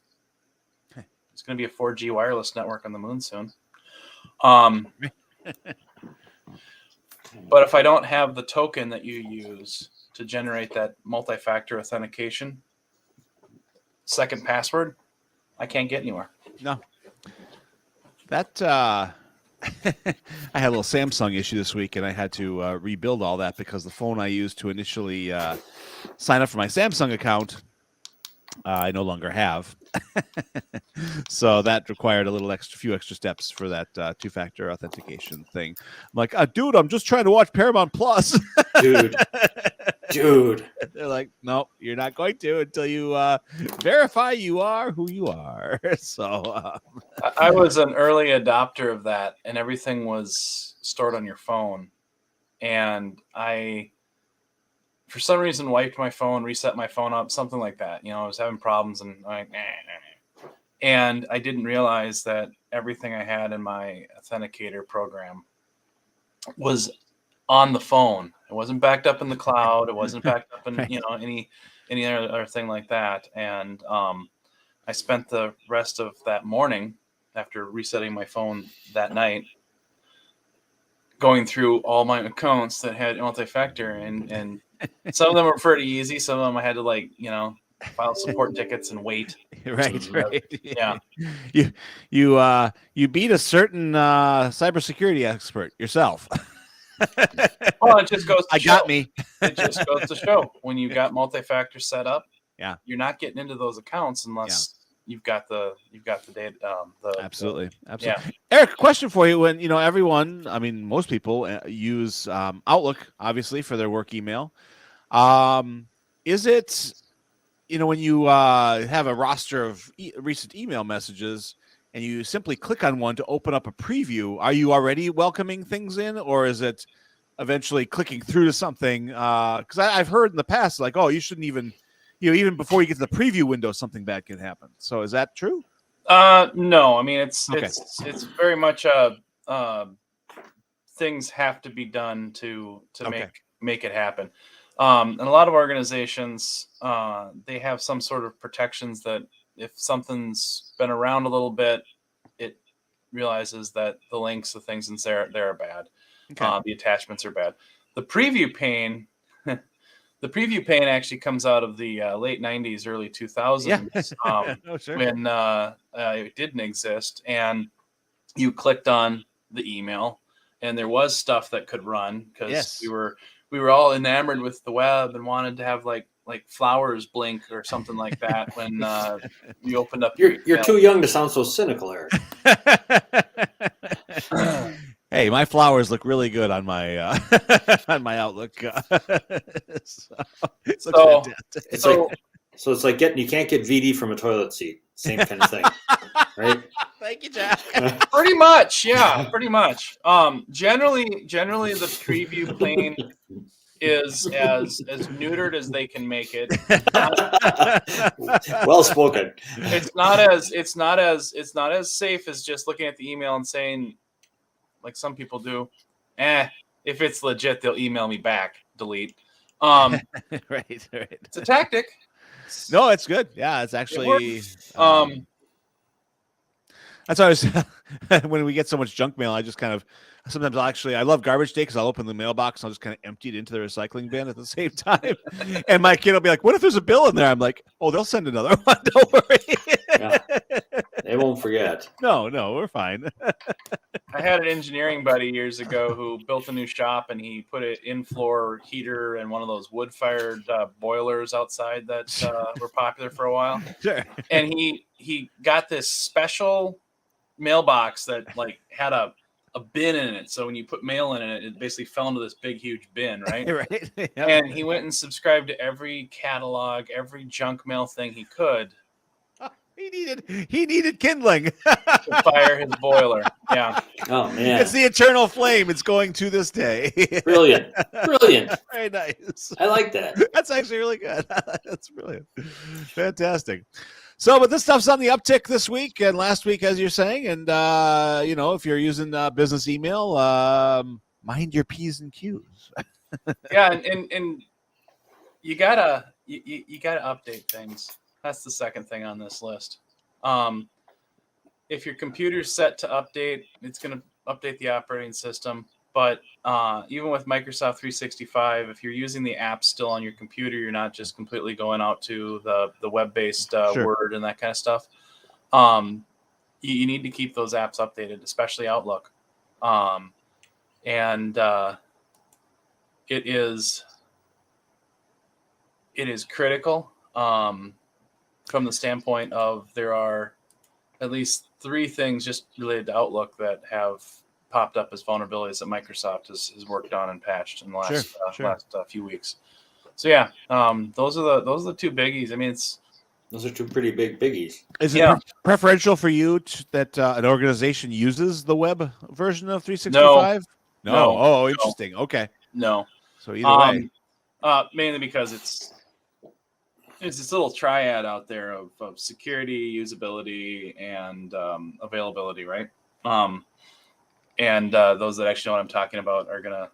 Speaker 5: It's going to be a 4G wireless network on the moon soon. But if I don't have the token that you use to generate that multi-factor authentication, second password, I can't get anywhere.
Speaker 3: No. That I had a little Samsung issue this week, and I had to rebuild all that because the phone I used to initially sign up for my Samsung account, I no longer have. So that required a few extra steps for that 2-factor authentication thing. I'm like, dude, I'm just trying to watch Paramount Plus.
Speaker 2: Dude.
Speaker 3: They're like, no, you're not going to until you verify you are who you are. So
Speaker 5: I was an early adopter of that, and everything was stored on your phone. And I, for some reason, wiped my phone, reset my phone up, something like that. I was having problems, and and I didn't realize that everything I had in my Authenticator program was on the phone. It wasn't backed up in the cloud. It wasn't backed up in any other thing like that. And I spent the rest of that morning, after resetting my phone that night, going through all my accounts that had multi-factor, and some of them were pretty easy. Some of them I had to file support tickets and wait.
Speaker 3: Right.
Speaker 5: Yeah.
Speaker 3: You beat a certain cybersecurity expert yourself.
Speaker 5: Well, it just goes to show.
Speaker 3: Got me.
Speaker 5: It just goes to show when you got multi-factor set up,
Speaker 3: you're
Speaker 5: not getting into those accounts unless you've got the data.
Speaker 3: Absolutely.
Speaker 5: Yeah.
Speaker 3: Eric, question for you. When everyone, most people use Outlook, obviously, for their work email. Is it, when you have a roster of recent email messages and you simply click on one to open up a preview, are you already welcoming things in, or is it eventually clicking through to something? Because I've heard in the past, you shouldn't even, even before you get to the preview window, something bad can happen. So is that true?
Speaker 5: No. It's very much things have to be done to make it happen. And a lot of organizations, they have some sort of protections that if something's been around a little bit, it realizes that the links, the things in there are bad. Okay. The attachments are bad. The preview pane, actually comes out of the late 90s, early 2000s,
Speaker 3: sure.
Speaker 5: When it didn't exist, and you clicked on the email, and there was stuff that could run because we were all enamored with the web and wanted to have like flowers blink or something like that when you opened up.
Speaker 2: You're too young to sound so cynical, Eric.
Speaker 3: Hey, my flowers look really good on my on my Outlook.
Speaker 2: So it's like you can't get VD from a toilet seat. Same kind of thing, right?
Speaker 3: Thank you, Jack.
Speaker 5: Pretty much, yeah, pretty much. Generally the preview pane is as neutered as they can make it.
Speaker 2: Well spoken.
Speaker 5: It's not as safe as just looking at the email and saying, like some people do, if it's legit, they'll email me back. Delete.
Speaker 3: Right.
Speaker 5: It's a tactic.
Speaker 3: No, it's good. Yeah, it's actually. That's always when we get so much junk mail. I just kind of sometimes I love garbage day because I'll open the mailbox and I'll just kind of empty it into the recycling bin at the same time. And my kid will be like, "What if there's a bill in there?" I'm like, "Oh, they'll send another one. Don't worry."
Speaker 2: Yeah. They won't forget.
Speaker 3: No, we're fine.
Speaker 5: I had an engineering buddy years ago who built a new shop and he put an in-floor heater and one of those wood-fired boilers outside that were popular for a while.
Speaker 3: Sure.
Speaker 5: And he got this special mailbox that like had a bin in it. So when you put mail in it, it basically fell into this big, huge bin, right?
Speaker 3: Right. Yep.
Speaker 5: And he went and subscribed to every catalog, every junk mail thing he could.
Speaker 3: He needed kindling
Speaker 5: to fire his boiler. Yeah.
Speaker 2: Oh man,
Speaker 3: it's the eternal flame. It's going to this day.
Speaker 2: Brilliant.
Speaker 3: Very nice.
Speaker 2: I like that.
Speaker 3: That's actually really good. That's brilliant. Fantastic. So, but this stuff's on the uptick this week and last week, as you're saying. And, if you're using business email, mind your P's and Q's.
Speaker 5: Yeah. And you gotta update things. That's the second thing on this list. If your computer's set to update, it's going to update the operating system. But even with Microsoft 365, if you're using the app still on your computer, you're not just completely going out to the web-based
Speaker 3: Sure.
Speaker 5: Word and that kind of stuff. You need to keep those apps updated, especially Outlook. It is critical. From the standpoint of there are at least 3 things just related to Outlook that have popped up as vulnerabilities that Microsoft has worked on and patched in the last few weeks. So yeah, those are the 2 biggies. I mean,
Speaker 2: those are 2 pretty big biggies.
Speaker 3: Is it preferential for you that an organization uses the web version of 365? No. Oh, interesting. No. Okay.
Speaker 5: No.
Speaker 3: So either way,
Speaker 5: mainly because it's this little triad out there of security, usability, and availability, right? Those that actually know what I'm talking about are gonna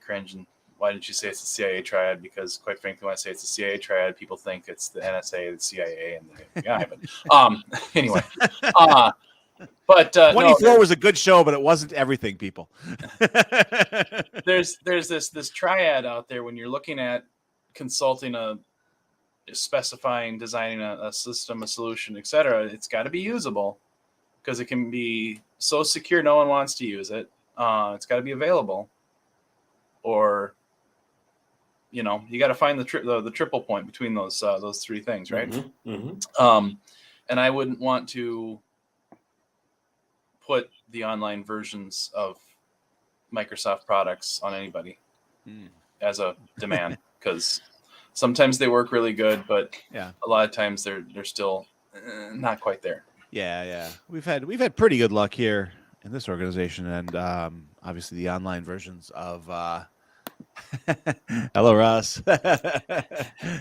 Speaker 5: cringe. And why didn't you say it's the CIA triad? Because quite frankly, when I say it's the CIA triad, people think it's the NSA, the CIA, and the FBI. But anyway, but
Speaker 3: 24 was a good show, but it wasn't everything, people.
Speaker 5: there's this triad out there when you're looking at consulting specifying, designing a system, a solution, etc. It's got to be usable because it can be so secure no one wants to use it. It's got to be available, or you got to find the triple point between those 3 things, right?
Speaker 2: Mm-hmm. Mm-hmm.
Speaker 5: And I wouldn't want to put the online versions of Microsoft products on anybody as a demand because sometimes they work really good, but a lot of times they're still not quite there.
Speaker 3: Yeah. We've had pretty good luck here in this organization, and obviously the online versions of. Hello, Russ.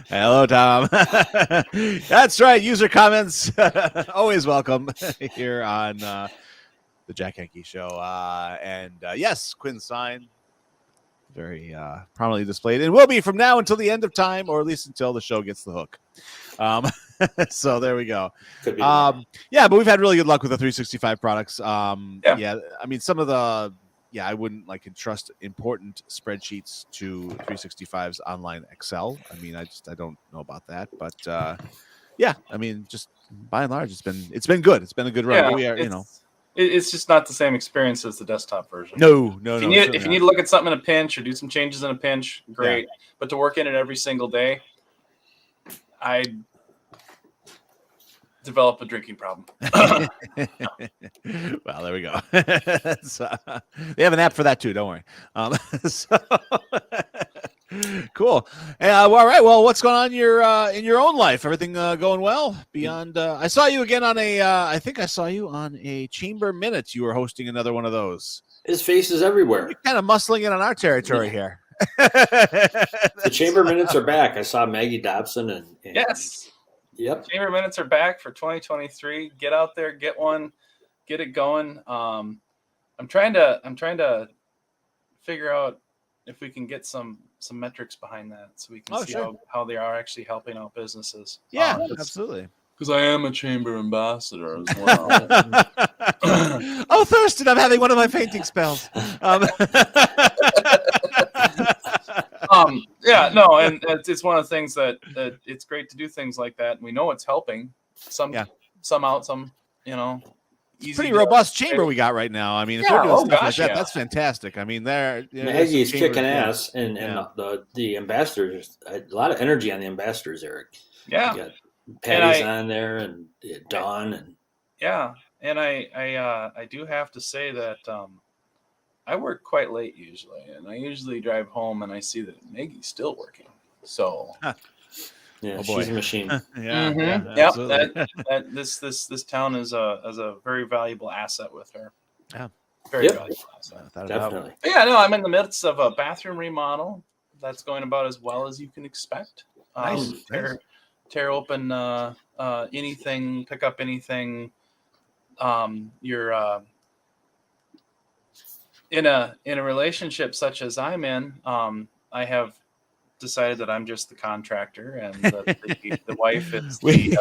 Speaker 3: Hello, Tom. That's right. User comments always welcome here on the Jack Henke Show. Yes, Quinn's sign. Very prominently displayed. It will be from now until the end of time, or at least until the show gets the hook. So there we go. But we've had really good luck with the 365 products. I mean, some of the I wouldn't entrust important spreadsheets to 365's online Excel. I mean, I don't know about that, but I mean, just by and large, it's been good. It's been a good run. We are,
Speaker 5: It's just not the same experience as the desktop version.
Speaker 3: No.
Speaker 5: If you need to look at something in a pinch or do some changes in a pinch, great. Yeah. But to work in it every single day, I develop a drinking problem.
Speaker 3: Well, there we go. So, they have an app for that too. Don't worry. Cool. All right. Well, what's going on in your own life? Everything going well? Beyond, I saw you again on I think I saw you on a Chamber Minute. You were hosting another one of those.
Speaker 2: His face is everywhere.
Speaker 3: You're kind of muscling in on our territory here.
Speaker 2: The chamber minutes are back. I saw Maggie Dobson and
Speaker 5: Yes.
Speaker 2: Yep.
Speaker 5: Chamber minutes are back for 2023. Get out there, get one, get it going. I'm trying to figure out if we can get some metrics behind that so we can see how they are actually helping out businesses.
Speaker 3: Yeah, absolutely.
Speaker 5: Because I am a chamber ambassador as well.
Speaker 3: Oh, Thurston, I'm having one of my fainting spells.
Speaker 5: Yeah, no, and it's one of the things that it's great to do things like that. And we know it's helping some out, some, easy.
Speaker 3: Pretty robust chamber we got right now. I mean, if they're doing stuff like that, that's fantastic. I mean,
Speaker 2: Maggie's kicking ass, and the ambassadors, a lot of energy on the ambassadors, Eric.
Speaker 5: Yeah.
Speaker 2: You got Patty's on there, and Dawn, and
Speaker 5: and I do have to say that I work quite late usually, and I usually drive home and I see that Maggie's still working. So
Speaker 2: she's a machine.
Speaker 5: This town is a very valuable asset with her.
Speaker 3: Yeah,
Speaker 5: very valuable asset.
Speaker 2: Definitely.
Speaker 5: But yeah, no, I'm in the midst of a bathroom remodel that's going about as well as you can expect.
Speaker 3: Nice.
Speaker 5: Tear open anything, pick up anything. You're in a relationship such as I'm in. I have decided that I'm just the contractor, and the wife is the.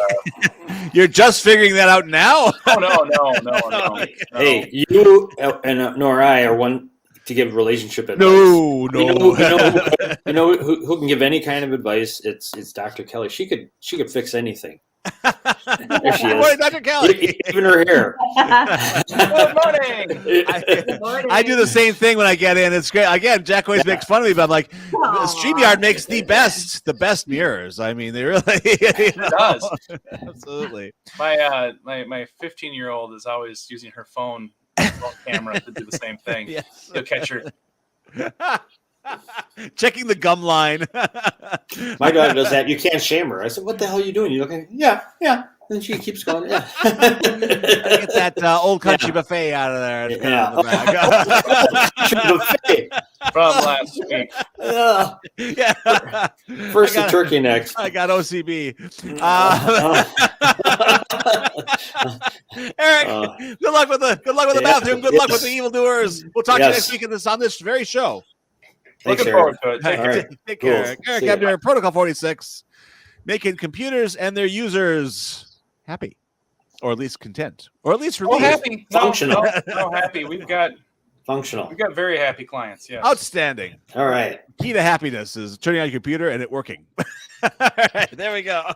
Speaker 3: You're just figuring that out now?
Speaker 5: Oh, no.
Speaker 2: Hey, you and nor I are one to give relationship advice.
Speaker 3: No.
Speaker 2: You know who can give any kind of advice? It's Dr. Kelly. She could fix anything. There she is.
Speaker 3: Dr. Kelly.
Speaker 2: Even her hair.
Speaker 5: Good morning.
Speaker 3: I do the same thing when I get in. It's great. Again, Jack always makes fun of me, but I'm like, StreamYard makes the best mirrors. I mean, they really
Speaker 5: it does.
Speaker 3: Absolutely.
Speaker 5: My 15-year-old is always using her phone camera to do the same thing.
Speaker 3: Yes.
Speaker 5: You'll catch her
Speaker 3: checking the gum line.
Speaker 2: My daughter does that. You can't shame her. I said, "What the hell are you doing?" You're looking. Yeah. And she keeps going. Yeah.
Speaker 3: Get that old country buffet out of there.
Speaker 2: Buffet
Speaker 5: from last week.
Speaker 3: Yeah.
Speaker 2: First the turkey next.
Speaker 3: I got OCB. Eric, good luck with the bathroom. Good luck with the evildoers. We'll talk to you next week on this very show.
Speaker 2: Thanks,
Speaker 5: Looking forward to it.
Speaker 2: Right.
Speaker 3: Take care. Eric Ebner, Protocol 46, making computers and their users happy, or at least content, or at least
Speaker 5: happy,
Speaker 2: functional.
Speaker 5: No, happy. We've got
Speaker 2: functional.
Speaker 5: We've got very happy clients. Yeah,
Speaker 3: outstanding.
Speaker 2: All right.
Speaker 3: Key to happiness is turning on your computer and it working. All right, there we go.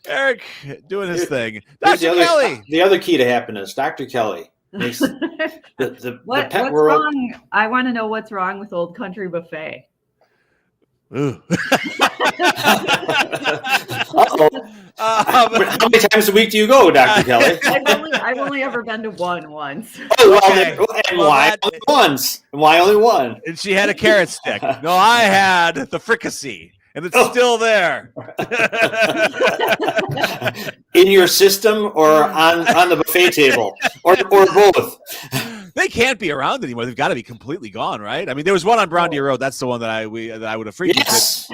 Speaker 3: Eric doing his thing. Dr. Kelly.
Speaker 2: The other key to happiness, Dr. Kelly. Makes the
Speaker 6: what's
Speaker 2: pet world.
Speaker 6: Wrong? I want to know what's wrong with Old Country Buffet.
Speaker 3: Ooh.
Speaker 2: How many times a week do you go, Dr. Kelly?
Speaker 6: I've only ever been to one once.
Speaker 2: Oh, well, and why only once? And why only one?
Speaker 3: And she had a carrot stick. No, I had the fricassee. And it's still there.
Speaker 2: In your system or on the buffet table or both?
Speaker 3: They can't be around anymore. They've got to be completely gone, right? I mean, there was one on Brown Deer Road. That's the one that I would have frequented.
Speaker 2: Yes.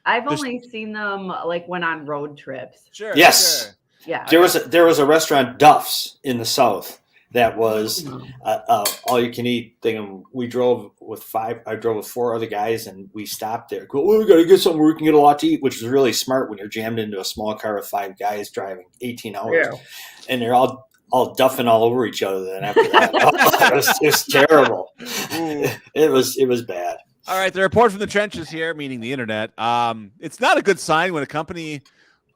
Speaker 6: I've only seen them like when on road trips.
Speaker 3: Sure.
Speaker 2: Yes.
Speaker 3: Sure.
Speaker 6: Yeah.
Speaker 2: There was a restaurant, Duff's, in the South that was all you can eat thing. And we drove with I drove with 4 other guys, and we stopped there. Well, we got to get somewhere we can get a lot to eat, which is really smart when you're jammed into a small car with 5 guys driving 18 hours, and they're all duffing all over each other. Then after that, it was terrible. It was bad.
Speaker 3: All right, the report from the trenches here, meaning the internet. It's not a good sign when a company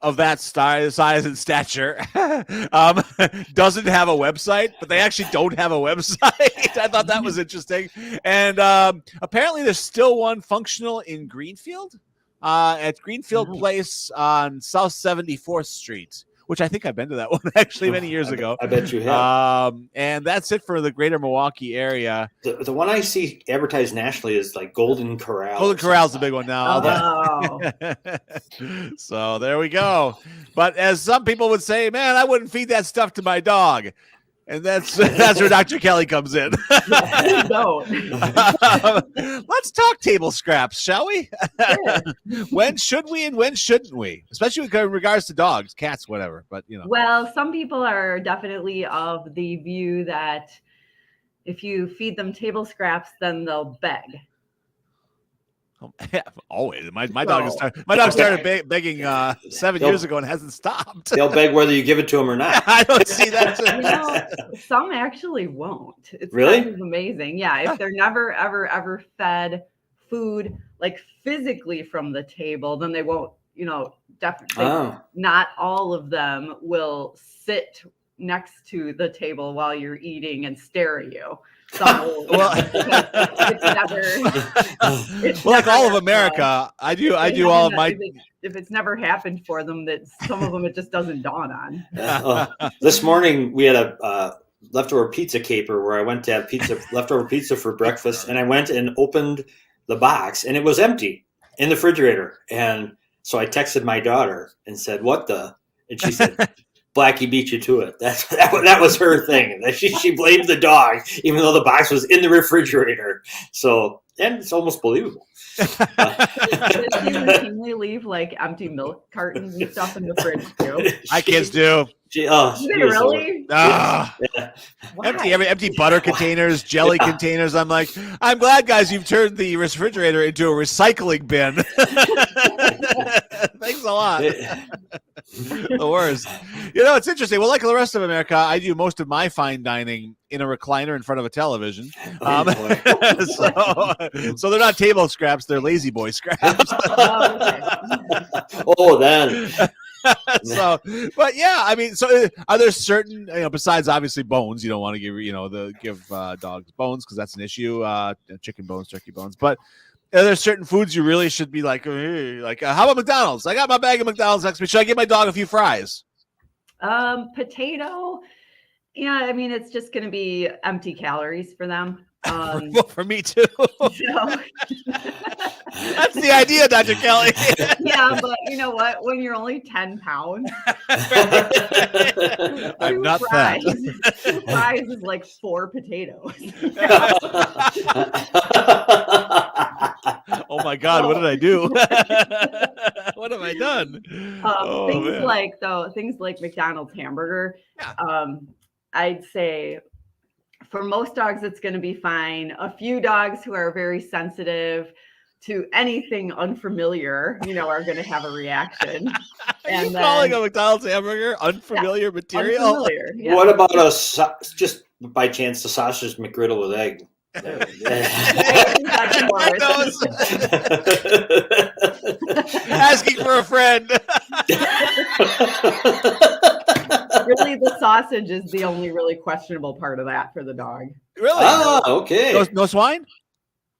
Speaker 3: of that size and stature doesn't have a website, but they actually don't have a website. I thought that was interesting. And apparently there's still one functional in Greenfield, at Greenfield Place on South 74th Street, which I think I've been to that one actually many years ago.
Speaker 2: I bet you have.
Speaker 3: And that's it for the greater Milwaukee area.
Speaker 2: The one I see advertised nationally is like Golden Corral.
Speaker 3: Golden Corral's the big one now.
Speaker 6: Oh.
Speaker 3: So there we go. But as some people would say, man, I wouldn't feed that stuff to my dog. And that's where Dr. Kelly comes in.
Speaker 6: Don't.
Speaker 3: Let's talk table scraps, shall we?
Speaker 6: Sure.
Speaker 3: When should we and when shouldn't we? Especially in regards to dogs, cats, whatever. But
Speaker 6: Well, some people are definitely of the view that if you feed them table scraps, then they'll beg.
Speaker 3: Always. My dog started begging 7 years ago and hasn't stopped.
Speaker 2: They'll beg whether you give it to them or not.
Speaker 3: I don't see that.
Speaker 6: Some actually won't. It's
Speaker 2: really
Speaker 6: kind of amazing. Yeah, if they're never, ever fed food like physically from the table, then they won't. Definitely not all of them will sit next to the table while you're eating and stare at you. It's
Speaker 3: like all of America, I do all of my.
Speaker 6: If it's never happened for them, that some of them it just doesn't dawn on.
Speaker 2: This morning we had a leftover pizza caper where I went to have leftover pizza for breakfast, and I went and opened the box, and it was empty in the refrigerator. And so I texted my daughter and said, "What the?" And she said, Blackie beat you to it. That was her thing. She blamed the dog, even though the box was in the refrigerator. So, and it's almost believable.
Speaker 6: Does she routinely leave like empty milk cartons and stuff in the fridge too?
Speaker 3: My kids do.
Speaker 6: Really?
Speaker 3: Empty butter containers, jelly containers. I'm like, I'm glad, guys, you've turned the refrigerator into a recycling bin. Thanks a lot. The worst. It's interesting. Well, like the rest of America, I do most of my fine dining in a recliner in front of a television. So they're not table scraps; they're lazy boy scraps.
Speaker 2: Then.
Speaker 3: So, but yeah, I mean, so are there certain, besides obviously bones, you don't want to give dogs bones because that's an issue, chicken bones, turkey bones, but are there certain foods you really should be like how about McDonald's? I got my bag of McDonald's next to me. Should I give my dog a few fries?
Speaker 6: Potato. Yeah, I mean, it's just going to be empty calories for them.
Speaker 3: Well, for me too.
Speaker 6: So.
Speaker 3: That's the idea, Dr. Kelly.
Speaker 6: Yeah, but you know what? When you're only 10 pounds,
Speaker 3: I'm not fat.
Speaker 6: 2 fries is like 4 potatoes.
Speaker 3: Oh my God, what did I do? What have I done?
Speaker 6: Things like McDonald's hamburger. Yeah. I'd say for most dogs, it's going to be fine. A few dogs who are very sensitive to anything unfamiliar, are going to have a reaction.
Speaker 3: Are you calling a McDonald's hamburger unfamiliar material?
Speaker 6: Unfamiliar, yeah.
Speaker 2: What about just by chance the sausage McGriddle with egg?
Speaker 3: Asking for a friend.
Speaker 6: Really, the sausage is the only really questionable part of that for the dog.
Speaker 3: Really?
Speaker 2: Oh, okay.
Speaker 3: No swine?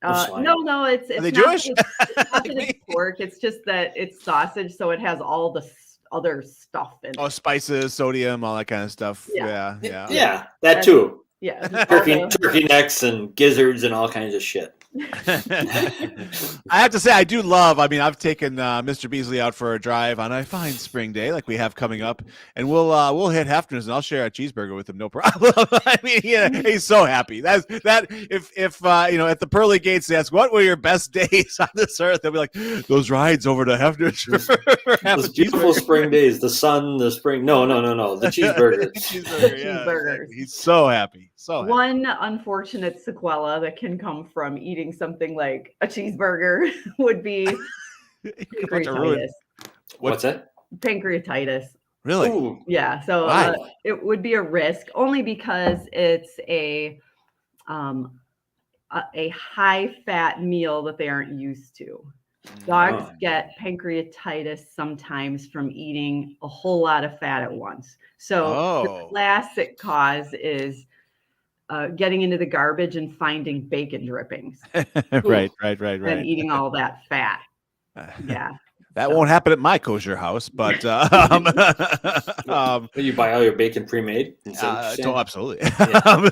Speaker 6: No, it's
Speaker 3: Are they
Speaker 6: not,
Speaker 3: Jewish?
Speaker 6: It's not that it's pork. It's just that it's sausage, so it has all the other stuff in it.
Speaker 3: Oh, spices, sodium, all that kind of stuff. Yeah.
Speaker 2: Yeah, that too.
Speaker 6: Yeah,
Speaker 2: turkey necks and gizzards and all kinds of shit.
Speaker 3: I have to say, I do love. I mean, I've taken Mr. Beasley out for a drive on a fine spring day, like we have coming up, and we'll hit Hefner's, and I'll share a cheeseburger with him, no problem. I mean, he's so happy. If at the pearly gates they ask, "What were your best days on this earth?" They'll be like, "Those rides over to Hefner's."
Speaker 2: Those beautiful spring days, the sun, the spring. No, the cheeseburger.
Speaker 6: Cheeseburgers.
Speaker 3: He's so happy. So
Speaker 6: one unfortunate sequela that can come from eating something like a cheeseburger would be pancreatitis.
Speaker 2: What's that?
Speaker 6: Pancreatitis.
Speaker 3: Really?
Speaker 2: Ooh.
Speaker 6: Yeah. So it would be a risk only because it's a high fat meal that they aren't used to. Dogs get pancreatitis sometimes from eating a whole lot of fat at once. So the classic cause is getting into the garbage and finding bacon drippings.
Speaker 3: Right.
Speaker 6: And eating all that fat. Yeah.
Speaker 3: That won't happen at my kosher house, but
Speaker 2: you buy all your bacon pre-made?
Speaker 3: Absolutely.
Speaker 2: Yeah.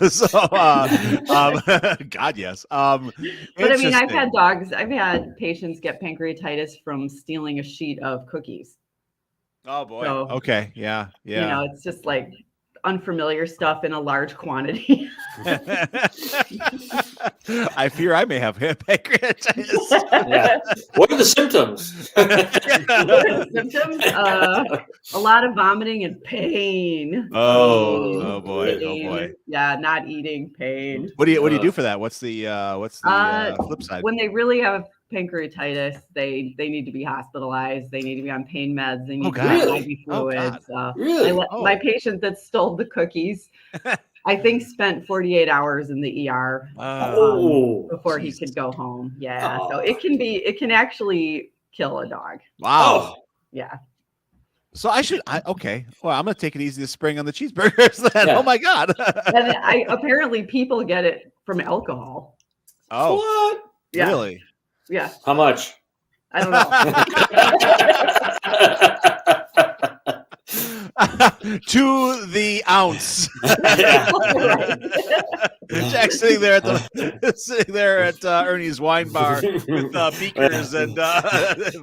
Speaker 3: God, yes.
Speaker 6: But I mean, I've had patients get pancreatitis from stealing a sheet of cookies.
Speaker 3: Oh boy.
Speaker 6: So,
Speaker 3: okay. Yeah.
Speaker 6: it's just like unfamiliar stuff in a large quantity.
Speaker 3: I fear I may have pancreatitis.
Speaker 2: Yeah. What are the symptoms?
Speaker 6: What are the symptoms? A lot of vomiting and pain.
Speaker 3: Oh boy.
Speaker 6: Pain.
Speaker 3: Oh boy.
Speaker 6: Yeah, not eating, pain.
Speaker 3: What do you do for that? What's the flip side?
Speaker 6: When they really have pancreatitis, they need to be hospitalized. They need to be on pain meds. They need to be on IV fluids.
Speaker 2: Really?
Speaker 6: My patient that stole the cookies, I think, spent 48 hours in the ER before he could go home. Yeah, so it can actually kill a dog.
Speaker 3: Wow.
Speaker 6: Yeah.
Speaker 3: So okay. Well, I'm gonna take it easy this spring on the cheeseburgers then. Yeah. Oh my God.
Speaker 6: And apparently people get it from alcohol.
Speaker 3: Oh.
Speaker 2: What?
Speaker 6: Yeah.
Speaker 3: Really?
Speaker 6: Yeah.
Speaker 2: How much?
Speaker 6: I don't know.
Speaker 3: To the ounce. Jack's sitting there at Ernie's wine bar with beakers and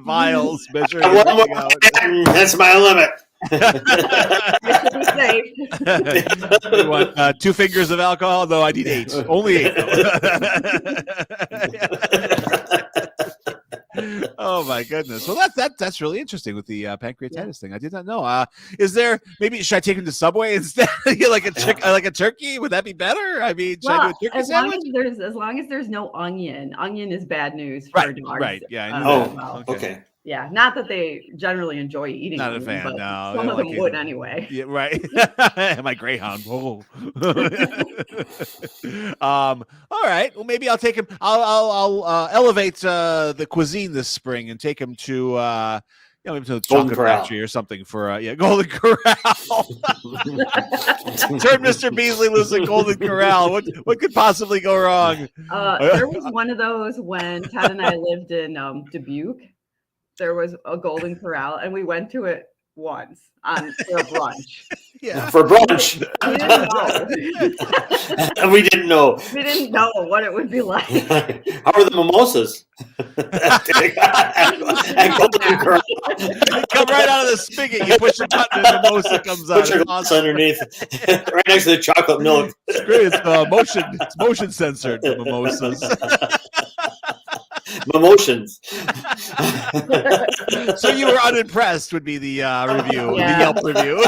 Speaker 3: vials measuring everything out.
Speaker 2: That's my limit.
Speaker 3: You want 2 fingers of alcohol? No, I need 8. Only 8. Oh my goodness! Well, that's really interesting with the pancreatitis thing. I did not know. Is there should I take him to Subway instead? like a turkey? Would that be better? I mean, should I do a turkey sandwich?
Speaker 6: As long as there's no onion. Onion is bad news for dogs.
Speaker 3: Right. Yeah. I knew that.
Speaker 2: Okay.
Speaker 6: Yeah, not that they generally enjoy eating.
Speaker 3: Not a fan.
Speaker 6: But
Speaker 3: no,
Speaker 6: some of them would anyway.
Speaker 3: Yeah, right. My greyhound. Whoa. All right. Well, maybe I'll take him. I'll elevate the cuisine this spring and take him to maybe to the chocolate factory or something for Golden Corral. Turn Mr. Beasley loose at Golden Corral. What could possibly go wrong?
Speaker 6: There was one of those when Ted and I lived in Dubuque. There was a Golden Corral, and we went to it once for a brunch.
Speaker 2: Yeah, for brunch. We didn't know.
Speaker 6: We didn't know what it would be like.
Speaker 2: How are the mimosas? At Golden Corral.
Speaker 3: They come right out of the spigot. You push a button, and the mimosa comes out.
Speaker 2: Put your glass underneath, right next to the chocolate milk.
Speaker 3: It's great. It's motion censored. The mimosas.
Speaker 2: Emotions.
Speaker 3: So you were unimpressed would be the review, the Yelp review.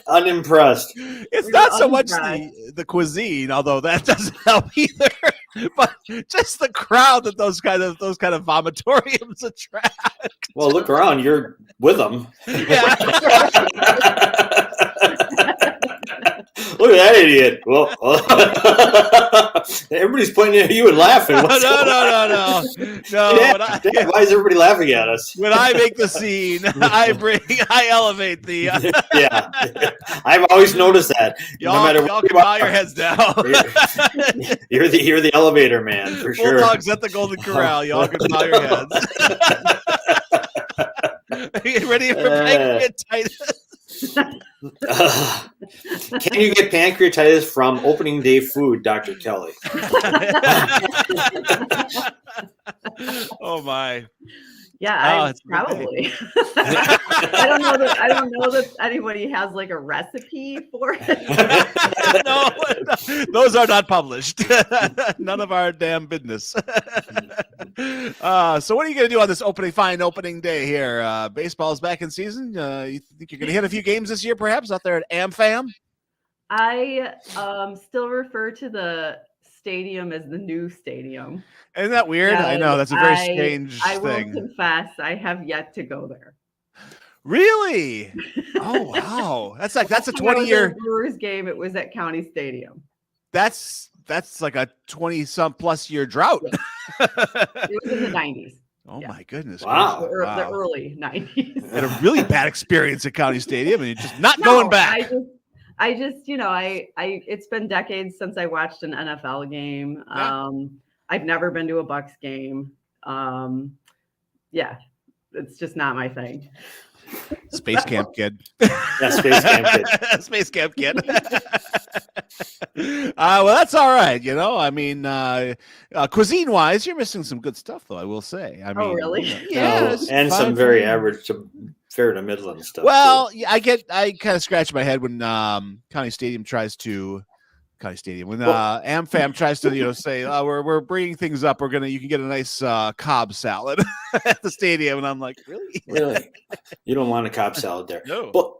Speaker 2: Unimpressed.
Speaker 3: It's not so much the cuisine, although that doesn't help either, but just the crowd that those kind of vomitoriums attract.
Speaker 2: Well, look around. You're with them.
Speaker 3: Yeah.
Speaker 2: Look at that idiot. Well, everybody's pointing at you and laughing.
Speaker 3: No.
Speaker 2: Yeah, why is everybody laughing at us?
Speaker 3: When I make the scene, I elevate the.
Speaker 2: Yeah, I've always noticed that.
Speaker 3: Y'all can bow your heads down.
Speaker 2: You're the elevator man for sure.
Speaker 3: Bulldogs at the Golden Corral. Y'all can bow your heads. Get ready for pancreatitis.
Speaker 2: Can you get pancreatitis from opening day food, Dr. Kelly?
Speaker 3: Oh my.
Speaker 6: Yeah, probably. I don't know that anybody has like a recipe for it.
Speaker 3: No, those are not published. None of our damn business. So what are you going to do on this opening day here? Baseball's back in season. You think you're going to hit a few games this year, perhaps out there at AmFam?
Speaker 6: I still refer to the stadium as the new stadium.
Speaker 3: Isn't that weird? I know that's a very strange thing.
Speaker 6: I will confess, I have yet to go there.
Speaker 3: Really? Oh wow, that's a 20-year
Speaker 6: Brewers game. It was at County Stadium.
Speaker 3: That's like a 20-some plus year drought.
Speaker 6: Yeah. It was in the 90s.
Speaker 3: Oh my goodness!
Speaker 2: Wow.
Speaker 6: The early 90s.
Speaker 3: Had a really bad experience at County Stadium, and you're just not going back.
Speaker 6: I just, it's been decades since I watched an NFL game.
Speaker 3: Yeah.
Speaker 6: I've never been to a Bucks game. Yeah, it's just not my thing.
Speaker 3: Space Camp Kid.
Speaker 2: Yeah, Space Camp Kid.
Speaker 3: Space Camp Kid. Well, that's all right. I mean, cuisine-wise, you're missing some good stuff, though, I will say. I mean,
Speaker 6: really?
Speaker 3: Yeah.
Speaker 2: And some very average to fair to middling stuff.
Speaker 3: Well, yeah, I kind of scratch my head when County Stadium when AmFam tries to say we're bringing things up. You can get a nice Cobb salad at the stadium, and I'm like, really?
Speaker 2: You don't want a Cobb salad there.
Speaker 3: No.
Speaker 2: But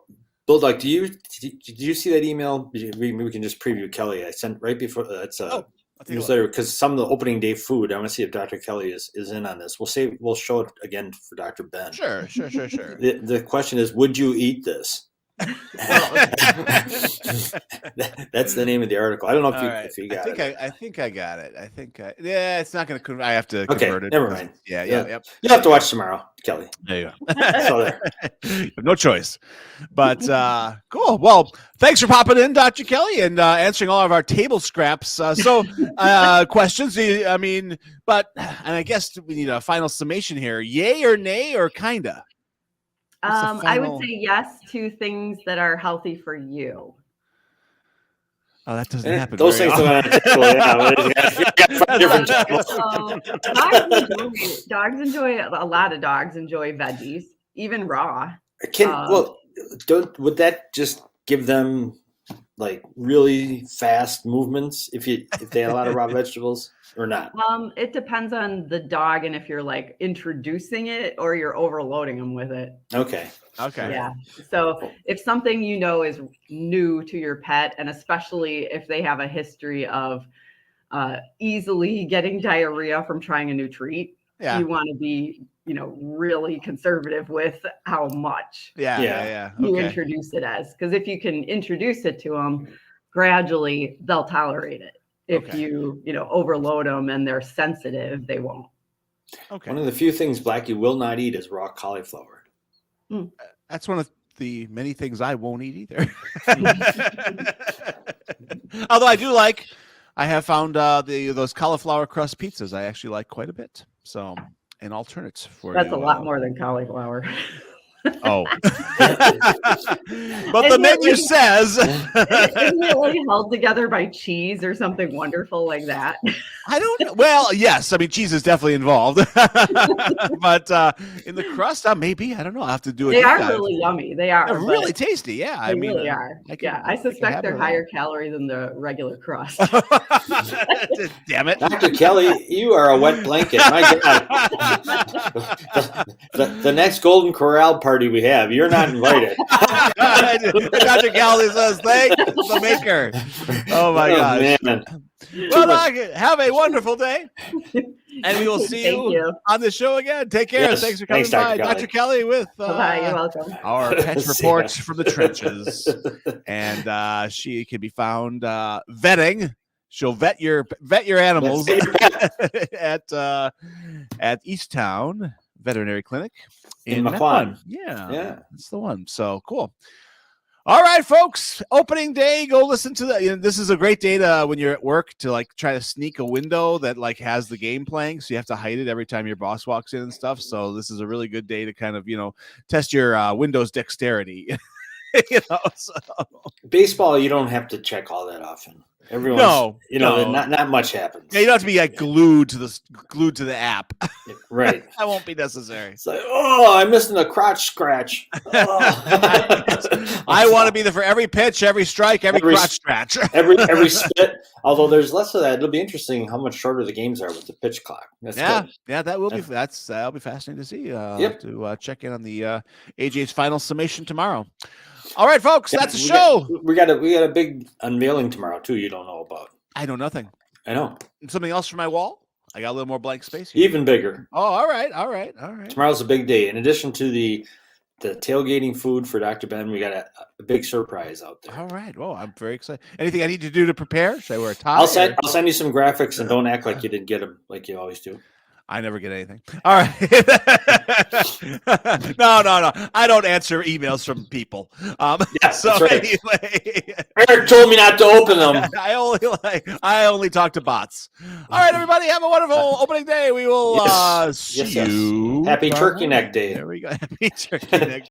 Speaker 2: Bulldog, did you see that email? We can just preview Kelly. I sent right before. That's newsletter because some of the opening day food. I want to see if Dr. Kelly is in on this. We'll show it again for Dr. Ben.
Speaker 3: Sure.
Speaker 2: The question is, would you eat this? That's the name of the article. I don't know if you got it.
Speaker 3: I think I got it. It's not going to. I have to convert it.
Speaker 2: Never mind.
Speaker 3: Yeah.
Speaker 2: You'll have to watch tomorrow, Kelly.
Speaker 3: There you go.
Speaker 2: So there.
Speaker 3: No choice. But cool. Well, thanks for popping in, Dr. Kelly, and answering all of our table scraps. Questions. And I guess we need a final summation here. Yay or nay or kinda?
Speaker 6: I would say yes to things that are healthy for you.
Speaker 3: Oh, that doesn't happen.
Speaker 2: Those things are different.
Speaker 6: Dogs enjoy a lot of dogs enjoy veggies, even raw.
Speaker 2: Would that just give them like really fast movements if they had a lot of raw vegetables or not?
Speaker 6: It depends on the dog and if you're like introducing it or you're overloading them with it.
Speaker 2: Okay.
Speaker 6: Yeah. So if something is new to your pet, and especially if they have a history of easily getting diarrhea from trying a new treat, you want to be really conservative with how much you introduce it as, because if you can introduce it to them gradually, they'll tolerate it. If you overload them and they're sensitive, they won't.
Speaker 2: Okay. One of the few things Blackie will not eat is raw cauliflower.
Speaker 3: That's one of the many things I won't eat either. Although I have found those cauliflower crust pizzas I actually like quite a bit. So an alternate for
Speaker 6: that's a lot more than cauliflower.
Speaker 3: Oh, but the menu says
Speaker 6: isn't it like held together by cheese or something wonderful like that?
Speaker 3: I don't know. Well, yes, I mean cheese is definitely involved, but in the crust, maybe I don't know. I will have to do it.
Speaker 6: They are really yummy. They're really
Speaker 3: tasty. Yeah,
Speaker 6: I mean, really are. I suspect they're higher calorie than the regular crust.
Speaker 3: Damn it,
Speaker 2: Dr. Kelly, you are a wet blanket. My God, the next Golden Corral party we have, you're not invited.
Speaker 3: Dr. Kelly says, "Thank the maker." Oh my gosh. Man. Well, have a wonderful day, and we will see you on the show again. Take care.
Speaker 2: Yes.
Speaker 3: Thanks for coming by, Dr. Kelly, with
Speaker 6: you're welcome.
Speaker 3: Our pet reports from the trenches, and she can be found vetting. She'll vet your animals at Easttown Veterinary Clinic in Mequon. Yeah, that's the one. So cool. All right, folks. Opening day. Go listen to this is a great day when you're at work to try to sneak a window that has the game playing. So you have to hide it every time your boss walks in and stuff. So this is a really good day to kind of test your Windows dexterity. So.
Speaker 2: Baseball, you don't have to check all that often. Everyone's, not much happens.
Speaker 3: Yeah, you don't have to be glued to the app.
Speaker 2: Right.
Speaker 3: That won't be necessary.
Speaker 2: It's like, I'm missing a crotch scratch.
Speaker 3: I want to be there for every pitch, every strike, every crotch scratch.
Speaker 2: every spit. Although there's less of that. It'll be interesting how much shorter the games are with the pitch clock. That's good.
Speaker 3: Yeah, that'll be fascinating to see. To check in on the AJ's final summation tomorrow. All right, folks, that's the show.
Speaker 2: We got a big unveiling tomorrow too. You don't know about.
Speaker 3: I know nothing.
Speaker 2: I know.
Speaker 3: Something else for my wall. I got a little more blank space here.
Speaker 2: Even bigger.
Speaker 3: Oh, all right.
Speaker 2: Tomorrow's a big day. In addition to the tailgating food for Dr. Ben, we got a big surprise out there.
Speaker 3: All right. Well, I'm very excited. Anything I need to do to prepare? Should I wear a tie?
Speaker 2: I'll send you some graphics, and don't act like you didn't get them like you always do.
Speaker 3: I never get anything. All right. No. I don't answer emails from people. So right. Anyway,
Speaker 2: Eric told me not to open them.
Speaker 3: I only talk to bots. All right, everybody, have a wonderful opening day. We will see you.
Speaker 2: Happy Turkey Neck Day.
Speaker 3: There we go. Happy Turkey Neck.